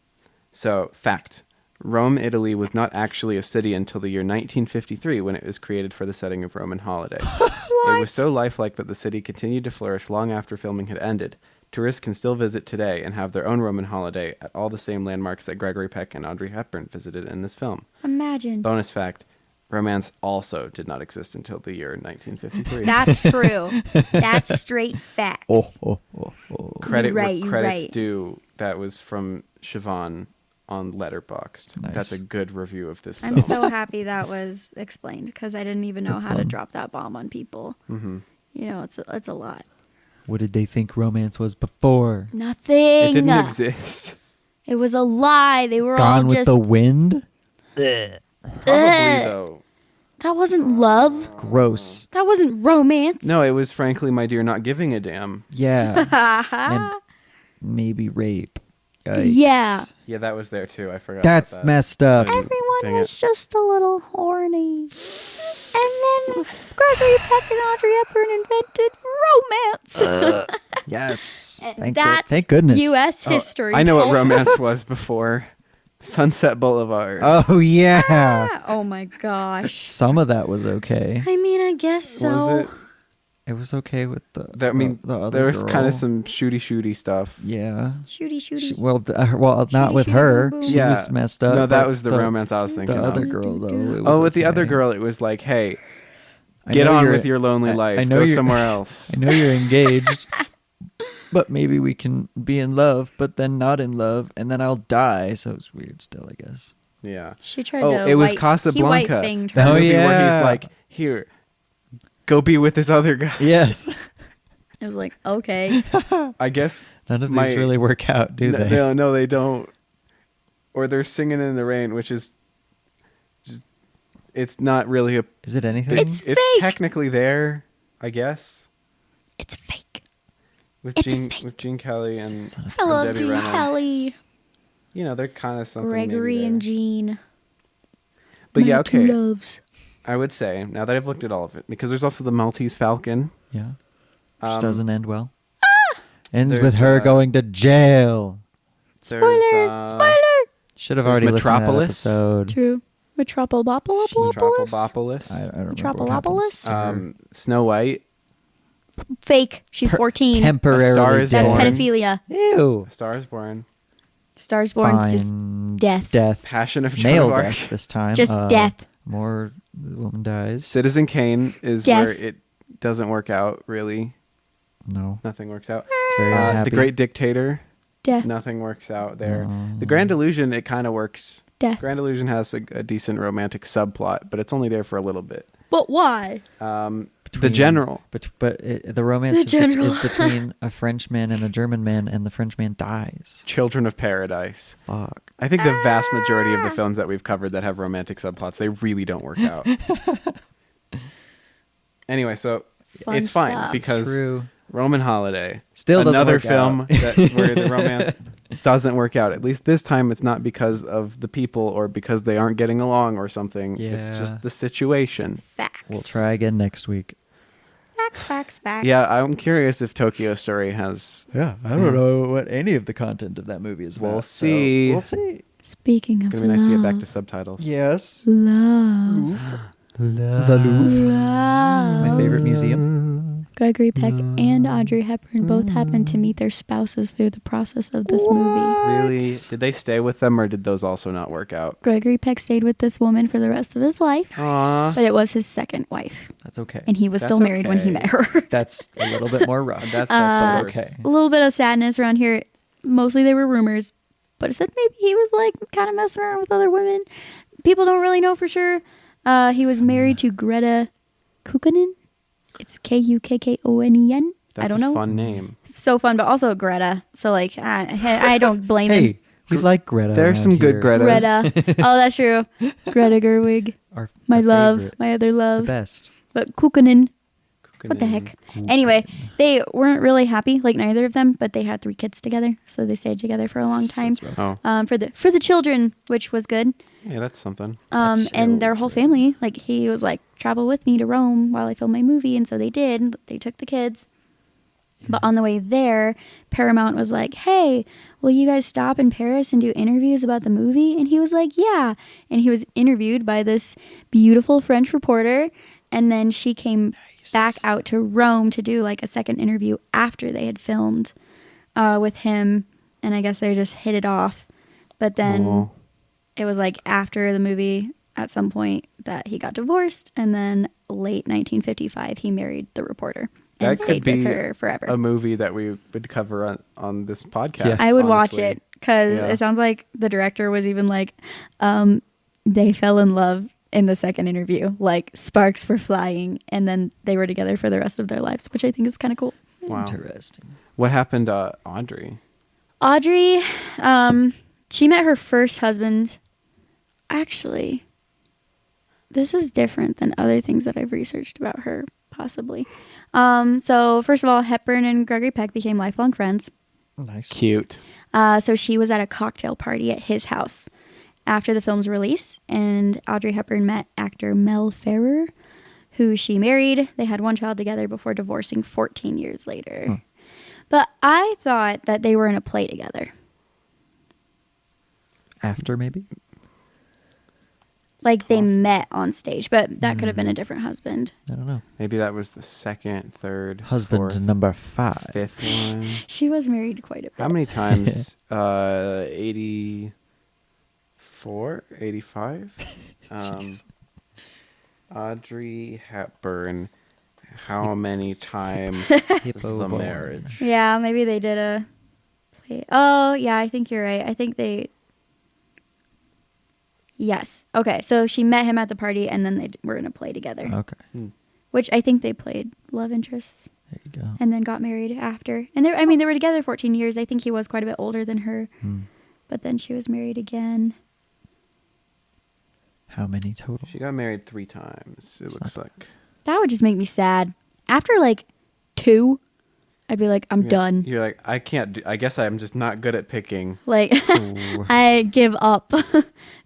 So, fact: Rome, Italy, was not actually a city until the year 1953, when it was created for the setting of Roman holiday. It was so lifelike that the city continued to flourish long after filming had ended. Tourists can still visit today and have their own Roman holiday at all the same landmarks that Gregory Peck and Audrey Hepburn visited in this film. Imagine. Bonus fact, romance also did not exist until the year 1953. That's true. That's straight facts. Oh. Credit You're right, where you're credit's right. due. That was from Siobhan on Letterboxd. Nice. That's a good review of this film. I'm so happy that was explained because I didn't even know That's how to fun. drop that bomb on people. Mm-hmm. You know, it's a lot. What did they think romance was before? Nothing. It didn't exist. It was a lie. They were all Gone with just. the Wind? Probably Ugh. though. That wasn't love. Gross. That wasn't romance. No, it was frankly, my dear, not giving a damn. Yeah. and maybe rape. Yikes. Yeah. Yeah, that was there too. I forgot. That's about that. messed up. Dang Everyone was it. just a little horny. And then Gregory Peck and Audrey Hepburn invented romance. Yes. And that's thank goodness. U.S. Oh, history. I know what folks. romance was before. Sunset Boulevard. Oh, yeah. Oh my gosh. Some of that was okay. I mean, I guess so. Was it? It was okay with the. I mean, the other there was girl. kind of some shooty stuff. Yeah. Shooty. Well, not Shooty, with shooty, her. boom, boom. She Yeah. was messed up. No, that but was the romance I was thinking The of. other girl, though. It was With the other okay. girl, it was like, hey, I get know on you're- with your lonely life. I know Go you're- somewhere else. I know you're engaged, but maybe we can be in love, but then not in love, and then I'll die. So it's weird still, I guess. Yeah. She tried Oh, to it was He Casablanca. white-thinged That her. Oh, movie where he's yeah. like, here, go be with this other guy. Yes. It was like, okay. I guess. None of these My- really work out, do they? No, they don't. Or they're singing in the rain, which is just, it's not really a. Is it anything? It's fake. technically there, I guess, It's fake. with It's a Gene fake. with Gene Kelly and It's not a I love Debbie Gene Reynolds. Kelly. You know, they're kind of something. Gregory maybe and there. Jean. But My yeah, two okay. loves. I would say now that I've looked at all of it, because there's also the Maltese Falcon. Yeah. Which Um, doesn't end well. Ends there's, with her uh, going to jail. There's, Spoiler! Should have there's already listened to that Metropolis. episode. True. Metropolis? Metropolis. I don't remember what happens. Metropolis? Snow White. Fake. She's 14. A Star Temporarily is That's Born. pedophilia. Ew. A Star is Born. Stars Born's just Fine. death. Death. Passion of Joan Male of Arc. death this time. Just death. More the woman dies. Citizen Kane is Death. where it doesn't work out, really. No. Nothing works out. It's very unhappy. The Great Dictator. Death. Nothing works out there. No. The Grand Illusion, it kind of works. Death. Grand Illusion has a decent romantic subplot, but it's only there for a little bit. But why? The Between- General. But the romance The general. is between a Frenchman and a German man, and the Frenchman dies. Children of Paradise. Fuck. I think the vast majority of the films that we've covered that have romantic subplots, they really don't work out. Anyway, so Fun it's fine stuff. because True. Roman Holiday, Still doesn't another work film out. where the romance doesn't work out. At least this time, it's not because of the people or because they aren't getting along or something. It's Yeah. just the situation. Facts. We'll try again next week. Facts. Yeah, I'm curious if Tokyo Story has. Yeah, I don't know what any of the content of that movie is about. We'll so see. We'll see. Speaking It's of gonna be nice to get back love. to subtitles. Yes. Love. The Louvre. Love. My favorite museum. Gregory Peck and Audrey Hepburn both happened to meet their spouses through the process of this movie. Really? Did they stay with them, or did those also not work out? Gregory Peck stayed with this woman for the rest of his life, Aww. but it was his second wife, That's okay. and he was That's still married when he okay. met her. That's a little bit more rough. That's actually actually okay. A little bit of sadness around here. Mostly they were rumors, but it said maybe he was like kind of messing around with other women. People don't really know for sure. He was married to Greta Kukkonen. It's Kukkonen. That's I don't know. a fun name. So fun, but also Greta. So like, I don't blame him. Hey, we like Greta. There's around some good here. Gretas. Greta. Oh, that's true. Greta Gerwig, my Our love, favorite. my other The love. best. But Kukkonen. What the heck? Anyway, they weren't really happy, like neither of them, but they had 3 kids together, so they stayed together for a long time. That's rough. Oh, For the children, which was good. yeah, that's something. And their whole family, like he was like, travel with me to Rome while I film my movie, and so they did. They took the kids. But on the way there, Paramount was like, hey, will you guys stop in Paris and do interviews about the movie? And he was like, yeah. And he was interviewed by this beautiful French reporter. And then she came back out to Rome to do like a second interview after they had filmed with him. And I guess they just hit it off. But then Oh. it was like after the movie, at some point that he got divorced, and then late 1955 he married the reporter and That could stayed with be her forever. a movie that we would cover on this podcast. Yeah. I would watch honestly. it because Yeah. it sounds like the director was even like, they fell in love in the second interview, like sparks were flying, and then they were together for the rest of their lives, which I think is kind of cool. Wow. Interesting. What happened to Audrey? Audrey, she met her first husband. Actually, this is different than other things that I've researched about her, possibly. So first of all, Hepburn and Gregory Peck became lifelong friends. Nice. Cute. So she was at a cocktail party at his house after the film's release, and Audrey Hepburn met actor Mel Ferrer, who she married. They had one child together before divorcing 14 years later. But I thought that they were in a play together. After maybe? Like they met on stage, but that could have been a different husband. I don't know. Maybe that was the second, third, Husband fourth, number 5. fifth one. She was married quite a bit. How many times? 84? 85? Jeez. Audrey Hepburn. How many times Hippo the boy. marriage? Yeah, maybe they did a play. Oh, yeah, I think you're right. I think they... Yes. Okay, so she met him at the party, and then they were in a play together, Okay. which I think they played love interests, There you go. and then got married after. And they were together 14 years. I think he was quite a bit older than her, but then she was married again. How many total? She got married 3 times, it looks like. That would just make me sad. After like 2, I'd be like, I'm done. You're like, I can't do, I guess I'm just not good at picking. Like, Ooh. I give up.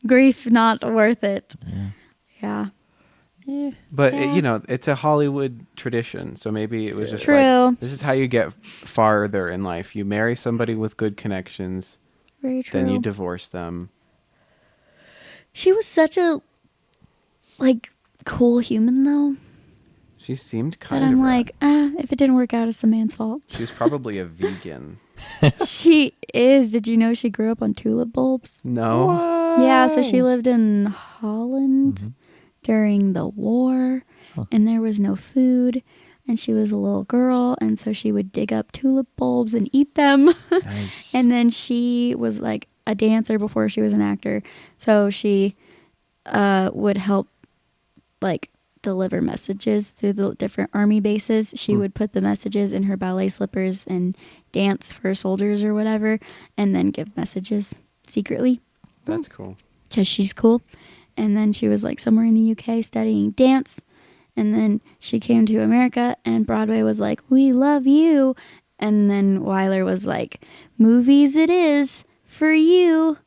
Grief not worth it. Yeah. Yeah. But, Yeah. it's a Hollywood tradition. So maybe it was just True. like, this is how you get farther in life. You marry somebody with good connections, Very true. then you divorce them. She was such a, like, cool human, though. She seemed That kind of I'm rad. like, if it didn't work out, it's the man's fault. She's probably a vegan. She is. Did you know she grew up on tulip bulbs? No. Yeah, so she lived in Holland during the war, and there was no food, and she was a little girl, and so she would dig up tulip bulbs and eat them. Nice. And then she was like a dancer before she was an actor, so she would help like deliver messages through the different army bases. She would put the messages in her ballet slippers and dance for soldiers or whatever, and then give messages secretly That's cool. because she's cool. And then she was like somewhere in the UK studying dance, and then she came to America, and Broadway was like, we love you. And then Weiler was like, movies it is for you.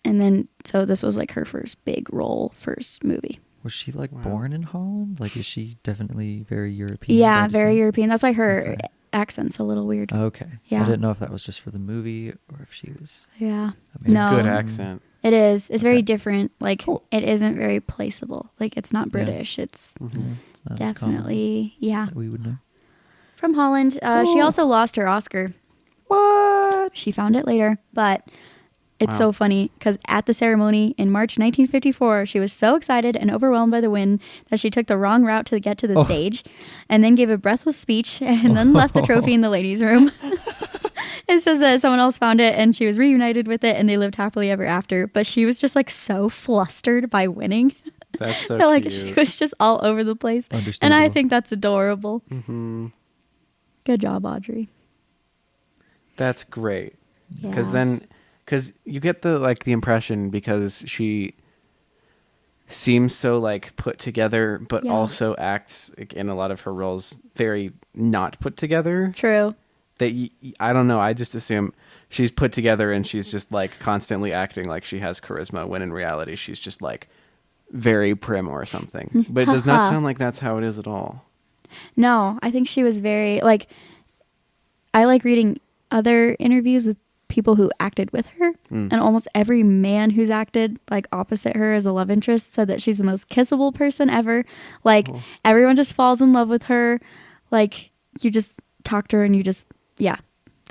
And then so this was like her first big role, first movie. Was she like Wow. born in Holland? Like, is she definitely very European? Yeah, by very descent? European. That's why her Okay. accent's a little weird. Okay. Yeah. I didn't know if that was just for the movie or if she was. Yeah. It's No. a good accent. It is. It's very Okay. different. Like, Cool. it isn't very placeable. Like, it's not British. It's Yeah, it's not as common definitely, yeah. that we would know. From Holland. She Cool. also lost her Oscar. What? She found it later, but it's Wow. so funny because at the ceremony in March 1954, she was so excited and overwhelmed by the win that she took the wrong route to get to the stage, and then gave a breathless speech and then left the trophy in the ladies' room. It says that someone else found it and she was reunited with it and they lived happily ever after, but she was just like so flustered by winning. That's so I feel like cute. she was just all over the place. And I Understandable. think that's adorable. Mm-hmm. Good job, Audrey. That's great. Yeah. Because you get the impression, because she seems so like put together, but Yeah. also acts like, in a lot of her roles very not put together. True. That I don't know. I just assume she's put together and she's just like constantly acting like she has charisma, when in reality she's just like very prim or something. But it does not Haha. sound like that's how it is at all. No, I think she was very, like, I like reading other interviews with people who acted with her, and almost every man who's acted like opposite her as a love interest said that she's the most kissable person ever. Like, everyone just falls in love with her. Like, you just talk to her and you just, yeah.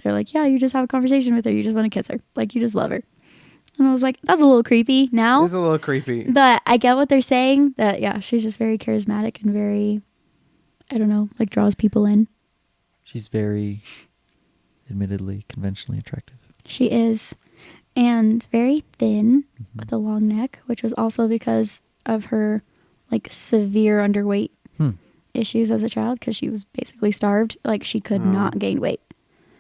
They're like, yeah, you just have a conversation with her. You just want to kiss her. Like, you just love her. And I was like, that's a little creepy now. It's a little creepy. But I get what they're saying, that, yeah, she's just very charismatic and very, I don't know, like draws people in. She's very, admittedly, conventionally attractive. She is. And very thin with a long neck, which was also because of her, like, severe underweight issues as a child, because she was basically starved. Like, she could not gain weight.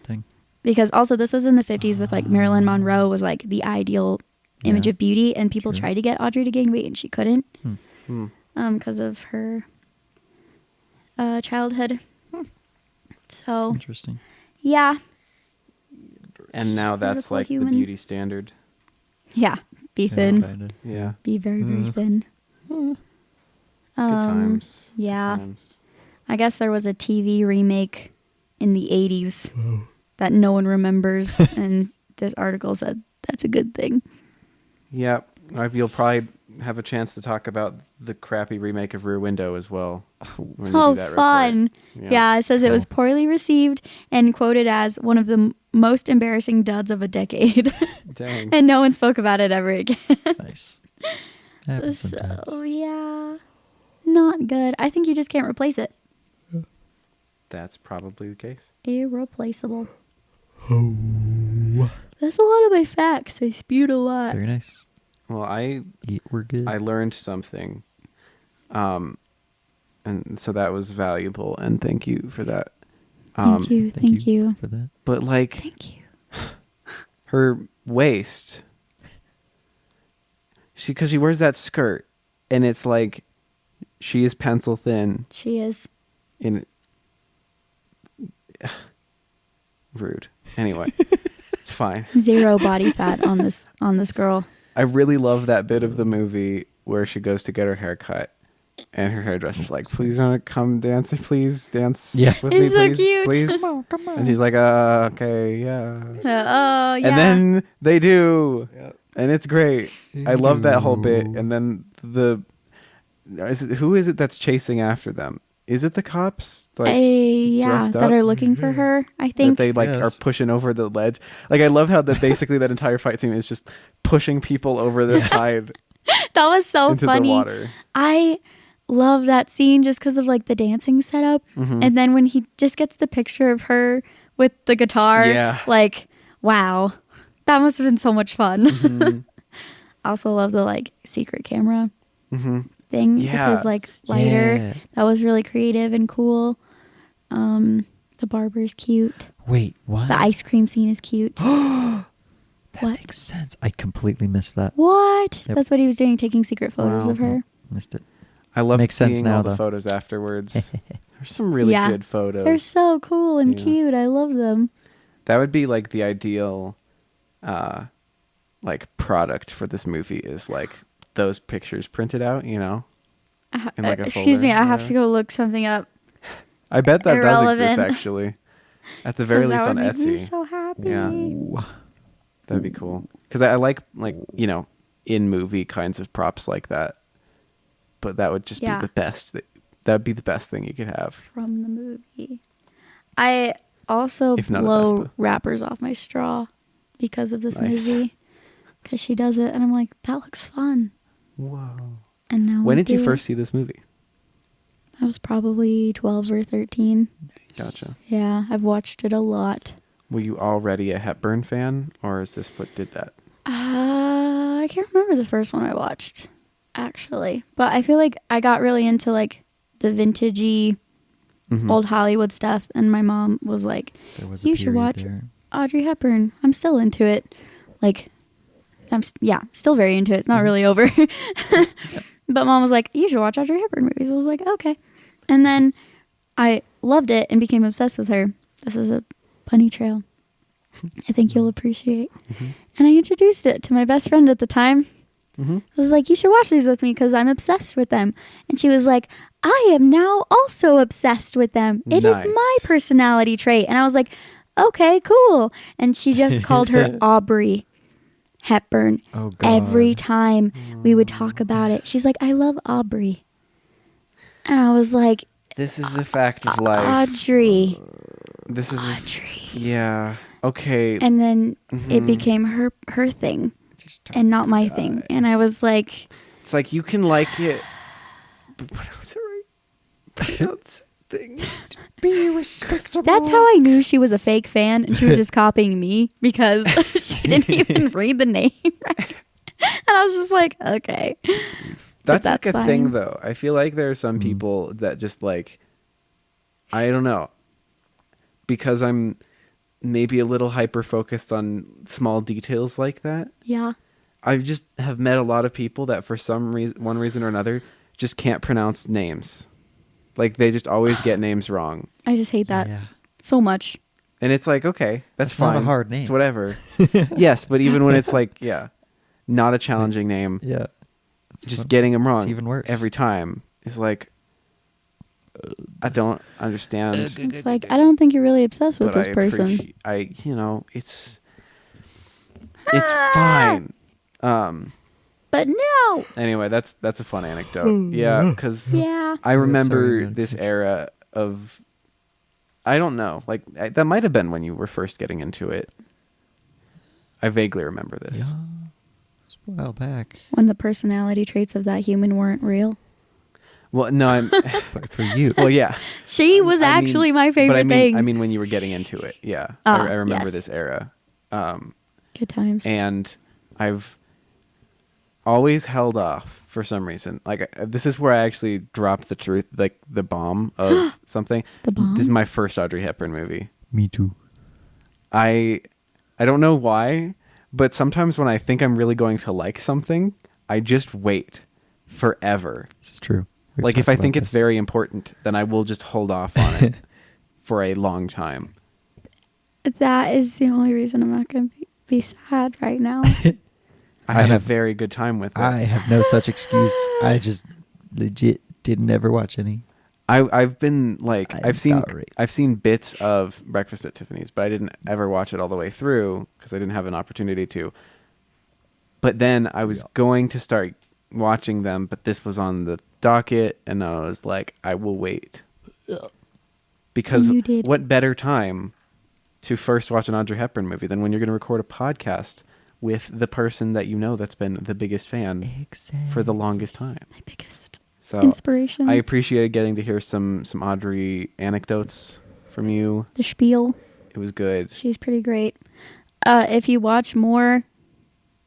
Dang. Because also this was in the 50s with, like, Marilyn Monroe was, like, the ideal image of beauty, and people tried to get Audrey to gain weight, and she couldn't. Because of her childhood. So, Interesting. yeah. And now that's like human. the beauty standard. Yeah. Be thin. Kinda. Yeah. Be very, very thin. Good times. Good Yeah. times. I guess there was a TV remake in the 80s that no one remembers, and this article said that's a good thing. Yep. You'll probably have a chance to talk about the crappy remake of Rear Window as well. When you Oh, do that fun. report. Yeah, it says it was poorly received and quoted as one of the most embarrassing duds of a decade. Dang. And no one spoke about it ever again. Nice. Happens sometimes. So, yeah. Not good. I think you just can't replace it. That's probably the case. Irreplaceable. That's a lot of my facts. I spewed a lot. Very nice. Well, We're good. I learned something. And so that was valuable, and thank you for that. Thank you. Thank you. for that. But like Thank you. her waist, because she wears that skirt, and it's like she is pencil thin. She is. In rude. Anyway, it's fine. Zero body fat on this girl. I really love that bit of the movie where she goes to get her hair cut, and her hairdresser's like, "Please don't come dancing. Please dance with me, He's so please, cute. please." Come on. And she's like, "Okay, yeah." Oh, yeah. And then they do, and it's great. I love that whole bit. And then who is it that's chasing after them? Is it the cops? Like, yeah, dressed that up? are looking for her, I That think. they like are pushing over the ledge. Like, I love how basically that entire fight scene is just pushing people over the side That was so into funny. the water. I love that scene just because of like the dancing setup. And then when he just gets the picture of her with the guitar, Yeah. like, wow. That must have been so much fun. I also love the like secret camera thing Yeah. with his like lighter. Yeah. That was really creative and cool. The barber's cute. Wait, what? The ice cream scene is cute. That What? makes sense. I completely missed that. What? Yep. That's what he was doing, taking secret photos Wow. of her. Missed it. I love Makes seeing sense now, all the though. photos afterwards. There's some really Yeah. good photos. They're so cool and Yeah. cute. I love them. That would be like the ideal like product for this movie, is like those pictures printed out, in like a Excuse folder. me, I have Yeah. to go look something up. I bet that does exist, Irrelevant. actually. At the very 'Cause least that on would make me Etsy. so happy. Yeah. That'd be cool. Because I like in movie kinds of props like that. But that would just Yeah. be the best. That would be the best thing you could have. From the movie. I also If not a blow Vespa. wrappers off my straw because of this Nice. movie. Because she does it, and I'm like, that looks fun. Whoa. And now When we did you do first it. see this movie? I was probably 12 or 13. Gotcha. Yeah, I've watched it a lot. Were you already a Hepburn fan, or is this what did that? I can't remember the first one I watched, actually. But I feel like I got really into like the vintagey Mhm. old Hollywood stuff, and my mom was like, There was a "You should period watch there. Audrey Hepburn." I'm still into it. Like, still very into it. It's not really over. But mom was like, "You should watch Audrey Hepburn movies." I was like, "Okay." And then I loved it and became obsessed with her. This is a bunny trail I think you'll appreciate. And I introduced it to my best friend at the time. I was like, "You should watch these with me because I'm obsessed with them." And she was like, "I am now also obsessed with them. It is Nice. my personality trait." And I was like, "Okay, cool." And she just called her Aubrey Hepburn. Oh, God. Every time we would talk about it. She's like, "I love Aubrey." And I was like, This is a fact of life. "Audrey. This is Audrey." yeah. Okay. And then it became her thing. and not my thing. And I was like, It's like you can like it, but pronounce it right. Pronounce things. Be respectable. that's how I knew she was a fake fan, and she was just copying me because she didn't even read the name right. And I was just like, okay. That's that's like a fine. thing, though. I feel like there are some people that just like, I don't know, because I'm maybe a little hyper focused on small details like that. Yeah. I just have met a lot of people that for some reason, one reason or another, just can't pronounce names. Like they just always get names wrong. I just hate that Yeah. so much. And it's like, okay, that's It's fine. not a hard name. It's whatever. Yes, but even when it's like, yeah, not a challenging name, Yeah. It's just fun. getting them wrong It's even worse. every time is like, I don't understand. It's like, I don't think you're really obsessed with but this person. It's fine. But no. Anyway, that's a fun anecdote. Yeah, because Yeah. I remember Sorry, this continue. era of, I don't know, like that might have been when you were first getting into it. I vaguely remember this. Yeah. It's a while back. When the personality traits of that human weren't real. Well, no, I'm. But for you. Well, yeah. She was I mean- actually my but favorite thing. I mean, when you were getting into it, yeah. Ah, I remember yes. this era. Good times. And I've always held off for some reason. Like this is where I actually dropped the truth, like the bomb of something. The bomb? This is my first Audrey Hepburn movie. Me too. I don't know why, but sometimes when I think I'm really going to like something, I just wait forever. This is true. We've Like if talked I think about it's this. very important, then I will just hold off on it for a long time. That is the only reason I'm not going to be sad right now. I had a have- very good time with it. I have no such excuse. I just legit didn't ever watch any. I've been like I'm I've seen sorry. I've seen bits of Breakfast at Tiffany's, but I didn't ever watch it all the way through because I didn't have an opportunity to. But then I was going to start watching them, but this was on the docket, and I was like, I will wait. Because And you did. what better time to first watch an Audrey Hepburn movie than when you're going to record a podcast with the person that you know that's been the biggest fan for the longest time. My biggest So inspiration. I appreciated getting to hear some Audrey anecdotes from you. The spiel. It was good. She's pretty great. If you watch more,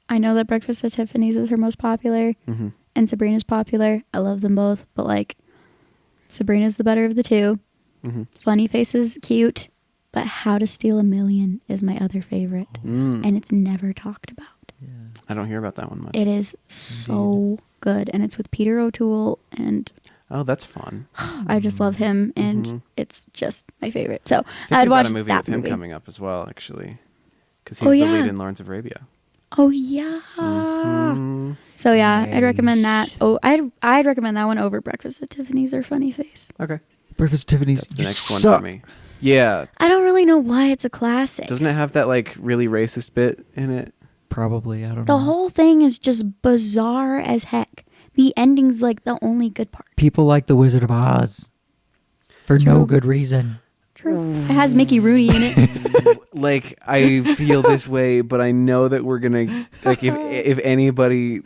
I know that Breakfast at Tiffany's is her most popular, Mhm. and Sabrina's popular. I love them both, but like, Sabrina's the better of the two. Mhm. Funny Faces, cute, but How to Steal a Million is my other favorite, Mm. and it's never talked about. I don't hear about that one much. It is so good, and it's with Peter O'Toole, and Oh, that's fun. I just love him, and Mhm. it's just my favorite. So I think I'd we've watch got a movie that with him movie. coming up as well, actually, because he's Oh, the yeah. lead in Lawrence of Arabia. Oh yeah. Mhm. So yeah, I'd recommend that. Nice. Oh, I'd recommend that one over Breakfast at Tiffany's or Funny Face. Okay, Breakfast at Tiffany's. that's the you next one suck. for me. Yeah, I don't really know why it's a classic. doesn't it have that like really racist bit in it? Probably. I don't The know. whole thing is just bizarre as heck. The ending's like the only good part. People like The Wizard of Oz for no True. good reason. True. It has Mickey Rooney in it. Like I feel this way, but I know that we're gonna like if anybody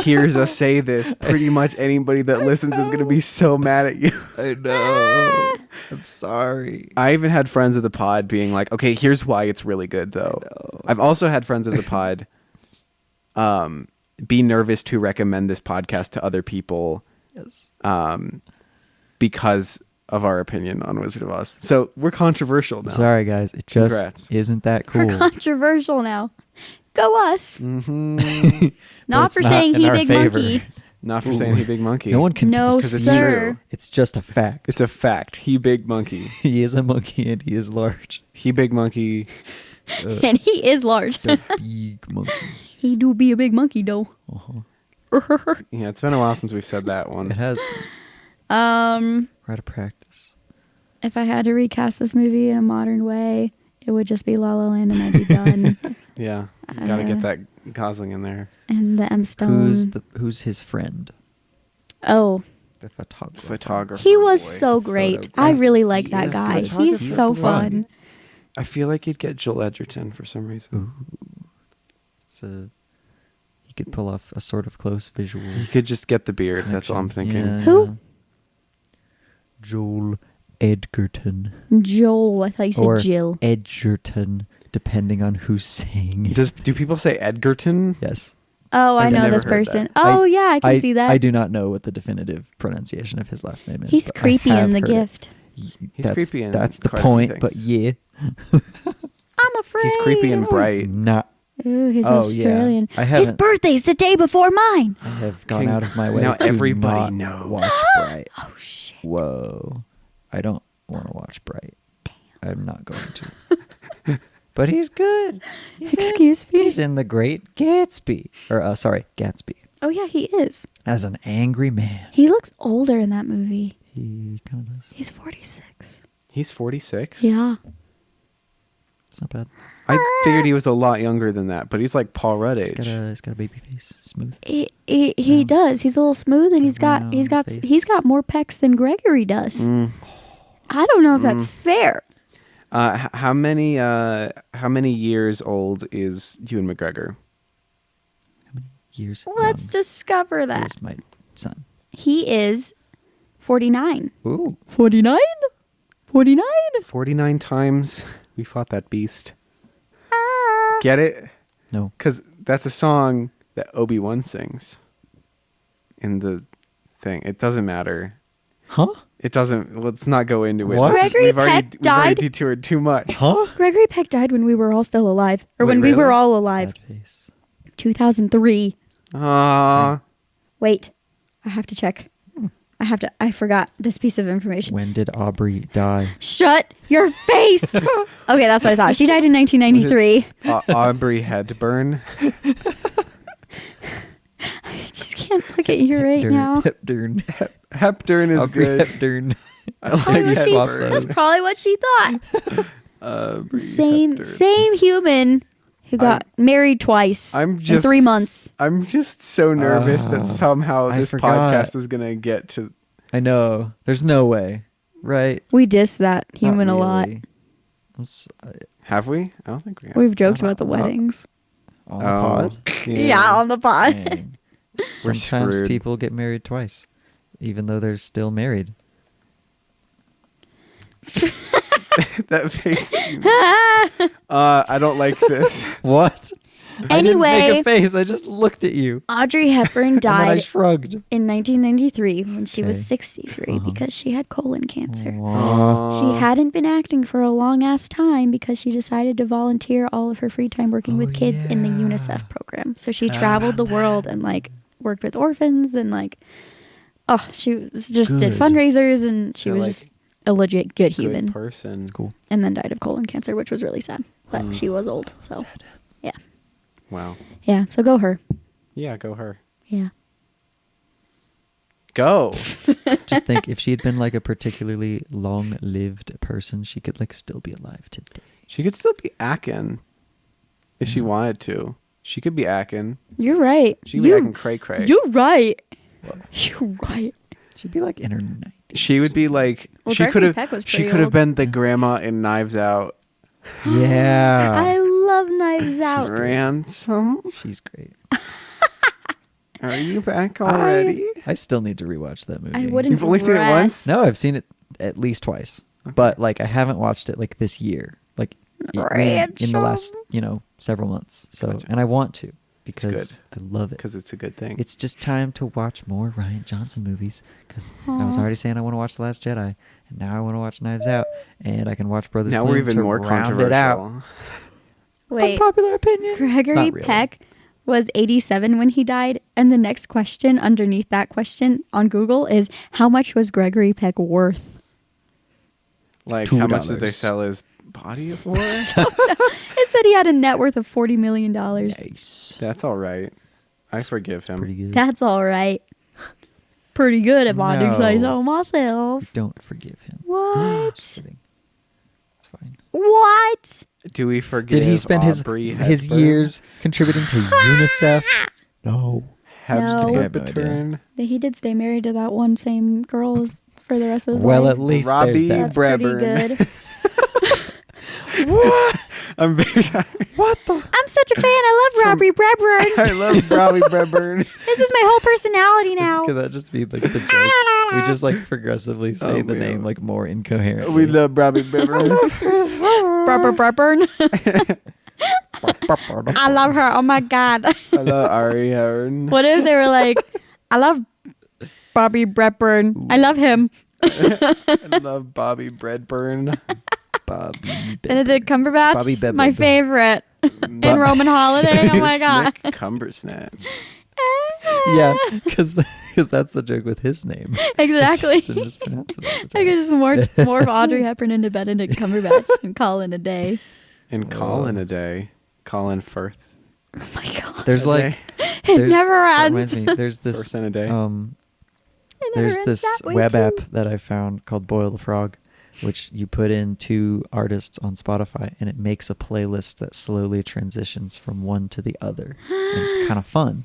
hears us say this, pretty much anybody that listens is gonna be so mad at you. I know. I'm sorry. I even had friends of the pod being like, "Okay, here's why it's really good, though." I've also had friends of the pod be nervous to recommend this podcast to other people Yes. because of our opinion on Wizard of Oz. So we're controversial now. Sorry, guys. It just Congrats. isn't that We're cool. controversial now. Go us. Hmm. Not it's for not saying in he our big favor. monkey. Not for Ooh. saying he big monkey. No one can No, Because it's dispute sir. it. It's just a fact. It's a fact. He big monkey. He is a monkey and he is large. He big monkey. And he is large. The big monkey. He do be a big monkey though. Uh-huh. Yeah, it's been a while since we've said that It one. has been. We're out of practice. If I had to recast this movie in a modern way, it would just be La La Land and I'd be done. Yeah, gotta get that Gosling in there. And the M Stone. Who's his friend? Oh, The photographer. Photographer. he was boy. so great. photographer. I really like He that is guy. good. He's He's so fun. fun. I feel like you'd get Joel Edgerton for some reason. It's a he could pull off a sort of close visual. You could just get the beard. That's all I'm connection. thinking. Yeah, Who? yeah. Joel Edgerton. Joel. I thought you said Or Jill. Edgerton, depending on who's saying it. Do people say Edgerton? Yes. Oh, I I've know never this heard person. that. Oh, yeah, I can see that. I do not know what the definitive pronunciation of his last name is. He's but I creepy have in The heard it. Gift. He's creepy in That's the quite a few point, but things. yeah. I'm afraid. He's creepy and of- bright. He's not. Ooh, he's Oh, Australian. yeah. I His haven't- birthday's the day before mine. I have gone King- out of my way now to everybody not knows. watch Bright. Oh, shit. Whoa. I don't want to watch Bright. I'm not going to. But he's good. Excuse me? He's in The Great Gatsby. Or, sorry, Gatsby. Oh, yeah, he is. As an angry man. He looks older in that movie. He kind of does. He's 46. He's 46? Yeah. It's not bad. I figured he was a lot younger than that, but he's like Paul Rudd age. He's got a baby face. Smooth. He Round. does. He's a little smooth, and He's got he's got round face. more pecs than Gregory does. Mm. I don't know if that's fair. How many years old is Ewan McGregor? How many years Let's young discover that. is my son? He is 49. Ooh. 49? 49? 49 times we fought that beast. Get it? No. Because that's a song that Obi-Wan sings in the thing. It doesn't matter. Huh? It doesn't. Let's not go into it. What? Gregory We've already Peck died? detoured too much. Huh? Gregory Peck died when we were all still alive. Or Wait, when we were really? all alive. Sad face. 2003. Ah, Wait. I have to check. I forgot this piece of information. When did Aubrey die? Shut your face! Okay, that's what I thought. She died in 1993. Aubrey Hepburn. I just can't look at you right now. Hepburn. Hepburn is Aubrey good. Hepburn. I Probably like what she- swap Hepburn. that's probably what she thought. Aubrey Same Hepburn. human who got married twice I'm in just 3 months. I'm just so nervous that somehow I this forgot. podcast is gonna get to. I know. There's no way. Right? We diss that Not human a lot. really. Have we? I don't think we have. We've joked about the weddings. On the pod? Yeah, on the pod. Dang. Sometimes screwed. people get married twice, even though they're still married. That face. I don't like this. What? I didn't Anyway, make a face. I just looked at you. Audrey Hepburn And then I died shrugged. in 1993 when she was Okay. 63 because she had colon cancer. Aw. She hadn't been acting for a long ass time because she decided to volunteer all of her free time working with kids in the yeah. UNICEF program. So she traveled the world and like worked with orphans and like, oh, she was just did Good. fundraisers and she So, was like, just a legit good Good human. person. It's cool. And then died of colon cancer, which was really sad. But she was old, so Sad. yeah, Wow. yeah. So go her. Yeah, go her. Yeah. Go. Just think, if she had been like a particularly long-lived person, she could like still be alive today. She could still be acting if she wanted to. She could be acting. You're right. She could be acting cray cray. You're right. You're right. She'd be like in her 90s. She would be like Well, she Gregory could have Peck was she pretty could have old. been the grandma in Knives Out. Yeah. I love Knives Out. Ransom, She's great. are you back already? I still need to rewatch that movie. I wouldn't. You've only seen it once? No, I've seen it at least twice. But like I haven't watched it like this year. Like in the last, several months. So Gotcha. and I want to because I love it. Because it's a good thing. It's just time to watch more Rian Johnson movies because I was already saying I want to watch The Last Jedi, and now I want to watch Knives Out, and I can watch Brothers. now Bloom we're even to more round it out. controversial. Wait, Unpopular opinion. It's Gregory not really. Peck was 87 when he died, and the next question underneath that question on Google is how much was Gregory Peck worth? Like how much did they $2. sell his body for? It said he had a net worth of $40 million. Nice. That's all right. I forgive him. Pretty good. That's all right. Pretty good if I do say so No. myself. Don't forgive him. What? Just kidding. It's fine. What? Do we forgive? Did he spend Aubrey his Hepburn? years contributing to UNICEF? No. Hepburn? No. I have no idea. Return? He did stay married to that one same girl for the rest of his Well, life. at least Robbie there's that. That's pretty Brebern. good. I'm very tired. What the? I'm such a fan. I love Robbie Bradburn. I love Robbie Bradburn. This is my whole personality now. Could that just be like the joke? We just like progressively say the man. name like more incoherently. We love Robbie Bradburn. Robbie Bradburn. I love her. Oh my god. I love Ari Aaron. What if they were like, I love Bobby Bradburn. I love him. I love Bobby Bradburn. Bobby Benedict Cumberbatch. Bobby Beb- My Beb- favorite. In Roman Holiday. Oh my god. Snick Cumbersnatch. Yeah, because that's the joke with his name. Exactly. It's just to mispronounce it all the I time. could just morph Audrey Hepburn into Benedict Cumberbatch and call it a day. And Colin a day. Colin Firth. Oh my god. There's A like day. It never that ends. reminds me, there's this First in a day. It never there's ends this that way, web too. app that I found called Boil the Frog, which you put in 2 artists on Spotify and it makes a playlist that slowly transitions from one to the other. And it's kind of fun.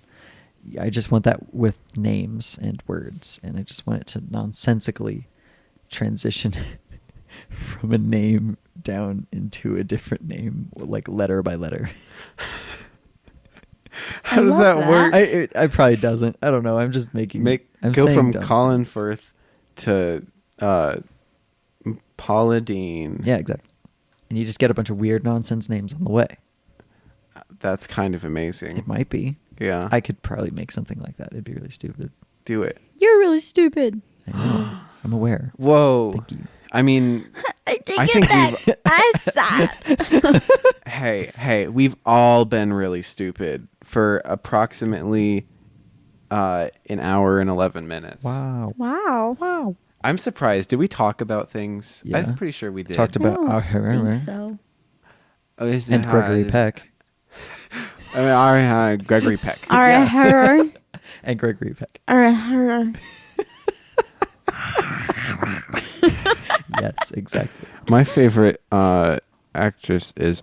I just want that with names and words, and I just want it to nonsensically transition from a name down into a different name, like letter by letter. How does love that that. work? I probably doesn't. I don't know. I'm just making. I'm Go saying from dumb Colin things. Firth to Paula Deen. Yeah, exactly. And you just get a bunch of weird nonsense names on the way. That's kind of amazing. It might be. Yeah. I could probably make something like that. It'd be really stupid. Do it. You're really stupid. I know. I'm aware. Whoa. Thank you. I mean, I take I it think back. I saw. hey, we've all been really stupid for approximately an hour and 11 minutes. Wow. Wow. Wow. I'm surprised. Did we talk about things? Yeah. I'm pretty sure we did. Talked about I don't think so. and Gregory Peck. I mean, Gregory Peck. All right, her. And Gregory Peck. All right, her. Yes, exactly. My favorite actress is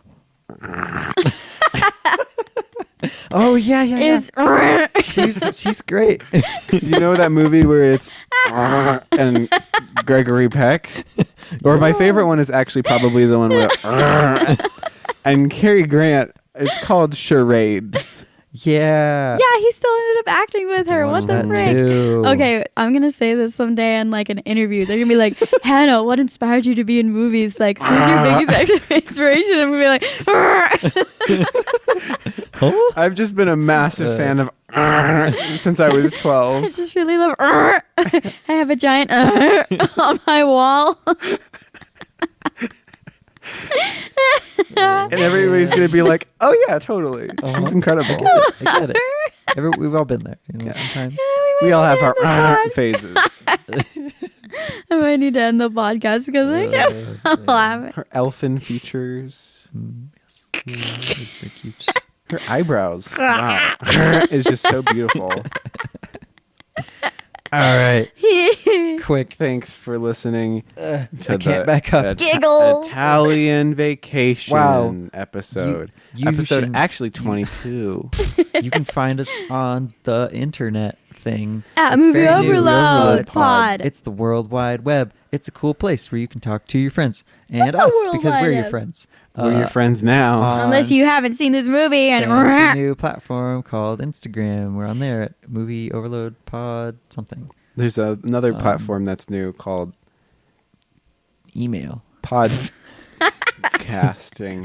Oh yeah. Is She's great. you know that movie where it's and Gregory Peck? Or my favorite one is actually probably the one where and Cary Grant. It's called Charades. Yeah. Yeah, he still ended up acting with her. What Watched the that frick? too. Okay, I'm gonna say this someday in like an interview. They're gonna be like, Hannah, what inspired you to be in movies? Like, who's your biggest inspiration? I'm gonna be like, Huh? I've just been a massive fan of since I was I 12. just really love. I have a giant on my wall. And everybody's going to be like, oh yeah, totally. She's incredible. I get it. We've all been there. You know, sometimes. We all have our God. phases. I might need to end the podcast because I can't laugh. Her elfin features. Yes. They're cute. Her eyebrows. Wow. is just so beautiful. All right. Quick. Thanks for listening to I can't back up. Giggles. Italian Vacation Wow. episode. You episode should- actually 22. You can find us on the internet thing. At It's Movie very new, Overload Pod. It's the World Wide Web. It's a cool place where you can talk to your friends and the us World because Wide we're your Web. friends. We're your friends now. Unless you haven't seen this movie and Fancy new platform called Instagram. We're on there at Movie Overload Pod something. There's another platform that's new called Email. Podcasting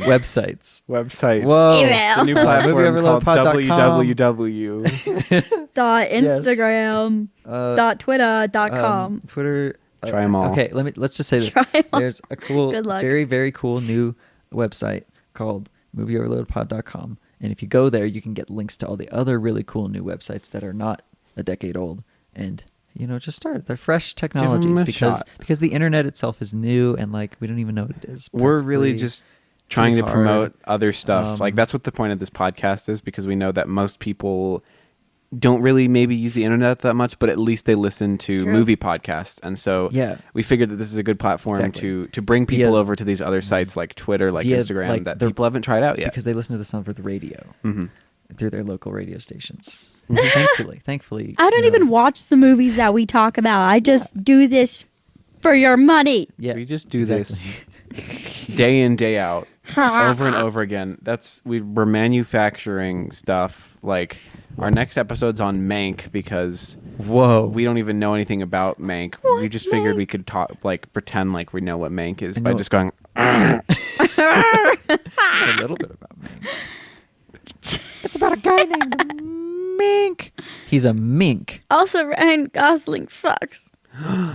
Websites. websites. Whoa. Email. The new platform called movieoverloadpod.com. www. dot Instagram dot Twitter dot com. Twitter. Try 'em all. Okay, let's just say this. Try 'em all. There's a cool, Good luck. very, very cool new website called movieoverloadpod.com. And if you go there, you can get links to all the other really cool new websites that are not a decade old. And, just start. They're fresh technologies a because shot. because the internet itself is new and we don't even know what it is. We're really practically. just trying to hard. promote other stuff. Um, That's what the point of this podcast is, because we know that most people don't really maybe use the internet that much, but at least they listen to True. movie podcasts. And so Yeah. we figured that this is a good platform Exactly. to bring people Via- over to these other sites like Twitter, like via, Instagram, that the- people haven't tried out yet. because they listen to this on the radio through their local radio stations. Mm-hmm. Thankfully. I don't even watch the movies that we talk about. I just do this for your money. Yeah, We just do exactly. this day in, day out. over and over again. We're manufacturing stuff. Like our next episode's on Mank because Whoa. we don't even know anything about Mank. We just figured we could talk, like pretend like we know what Mank is by just going. A little bit about Mank. It's about a guy named Mink. He's a mink. Also, Ryan Gosling fucks.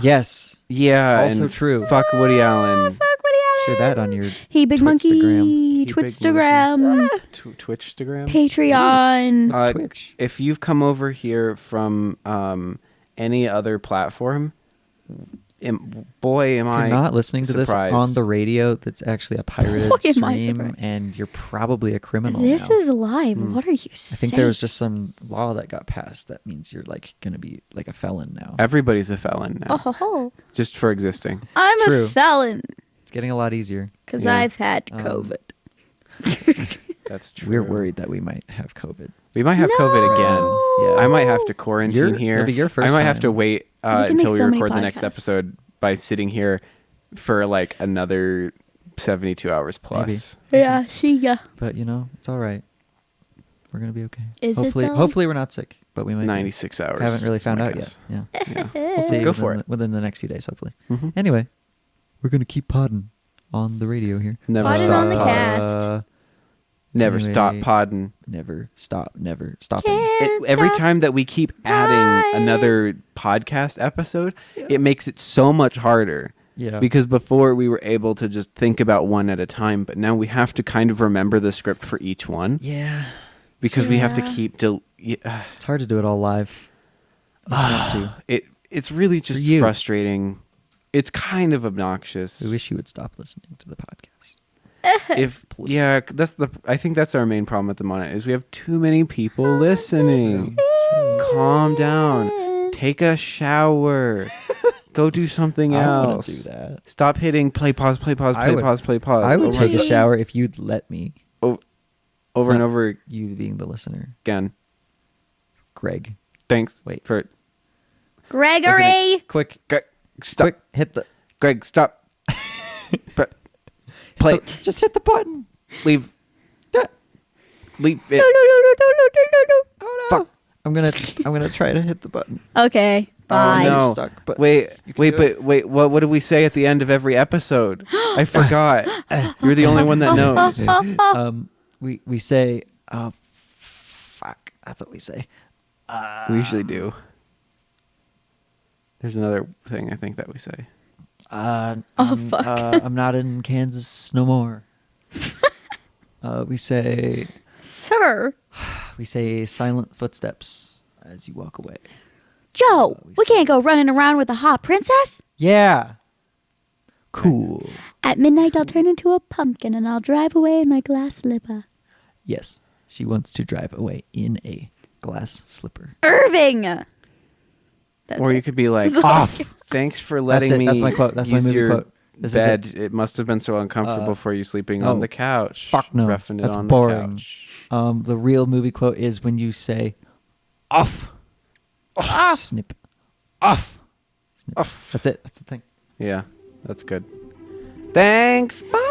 Yes. Yeah. Also and true. Fuck Woody Allen. Fuck Woody Allen. Share that on your Hey, big monkey. He big Twitstagram. Twitchstagram. Patreon. What's Twitch? If you've come over here from any other platform, am If you're I not listening to this surprised. on the radio, that's actually a pirated Boy, am I stream, surprised. and you're probably a criminal This now. is live. What are you saying? I think there was just some law that got passed that means you're like going to be like a felon now. Everybody's a felon now, Oh, ho, ho. just for existing. I'm True. a felon It's getting a lot easier. because Yeah. I've had COVID. That's true. We're worried that we might have COVID. We might have COVID again. Yeah. I might have to quarantine here. It'll be your first I might have to time. wait can until make we so many record the next podcasts. episode by sitting here for like another 72 hours plus. Yeah, see ya. But you know, it's all right. We're gonna be okay. Is it hopefully, though? hopefully we're not sick, but we might. be. 96 hours. Haven't really is found my out guess. yet. Yeah, Yeah. we'll see. Let's go for within the next few days, hopefully. Mhm. Anyway, we're gonna keep podding on the radio here. Never Podding stop on the podding. cast. Never Anyway. stop podding. Never stopping. Can't Every stop. time that we keep adding Right. another podcast episode, it makes it so much harder. Yeah. Because before we were able to just think about one at a time, but now we have to kind of remember the script for each one Yeah. because we have to Yeah. keep It's hard to do it all live. I want to. it's really just you. frustrating. It's kind of obnoxious. We wish you would stop listening to the podcast. If Please. yeah, I think that's our main problem at the moment is we have too many people listening. Calm down. Take a shower. Go do something I wanna else. do that. Stop hitting play pause play pause I play would- pause play pause. I would over take a and shower if you'd let me. over and over You being the listener, again. Greg. Thanks. Wait. For Gregory. Quick, stop. quick, hit the. Greg, stop. Play. Just hit the button. Leave. Leave it. No. Oh no! Fuck. I'm gonna try to hit the button. Okay. Bye. Oh, no. You're stuck, but wait, you can do it. wait. What do we say at the end of every episode? I forgot. You're the only one that knows. We say, oh, fuck. That's what we say. We usually do. There's another thing I think that we say. fuck. I'm not in Kansas no more. We say Sir. silent footsteps as you walk away. Joe, we we say- can't go running around with a hot princess. Yeah. Cool. At midnight, I'll turn into a pumpkin and I'll drive away in my glass slipper. Yes. She wants to drive away in a glass slipper. Irving. That's Or it. you could be like, Off. thanks for letting That's it. me That's my quote. That's my use movie your quote. This is bed. it. It must have been so uncomfortable for you sleeping Oh, on the couch. Fuck no. Roughing it That's on boring. the couch. The real movie quote is when you say off. Off. Snip. Off. Snip. Off. That's it. That's the thing. Yeah, that's good. Thanks. Bye.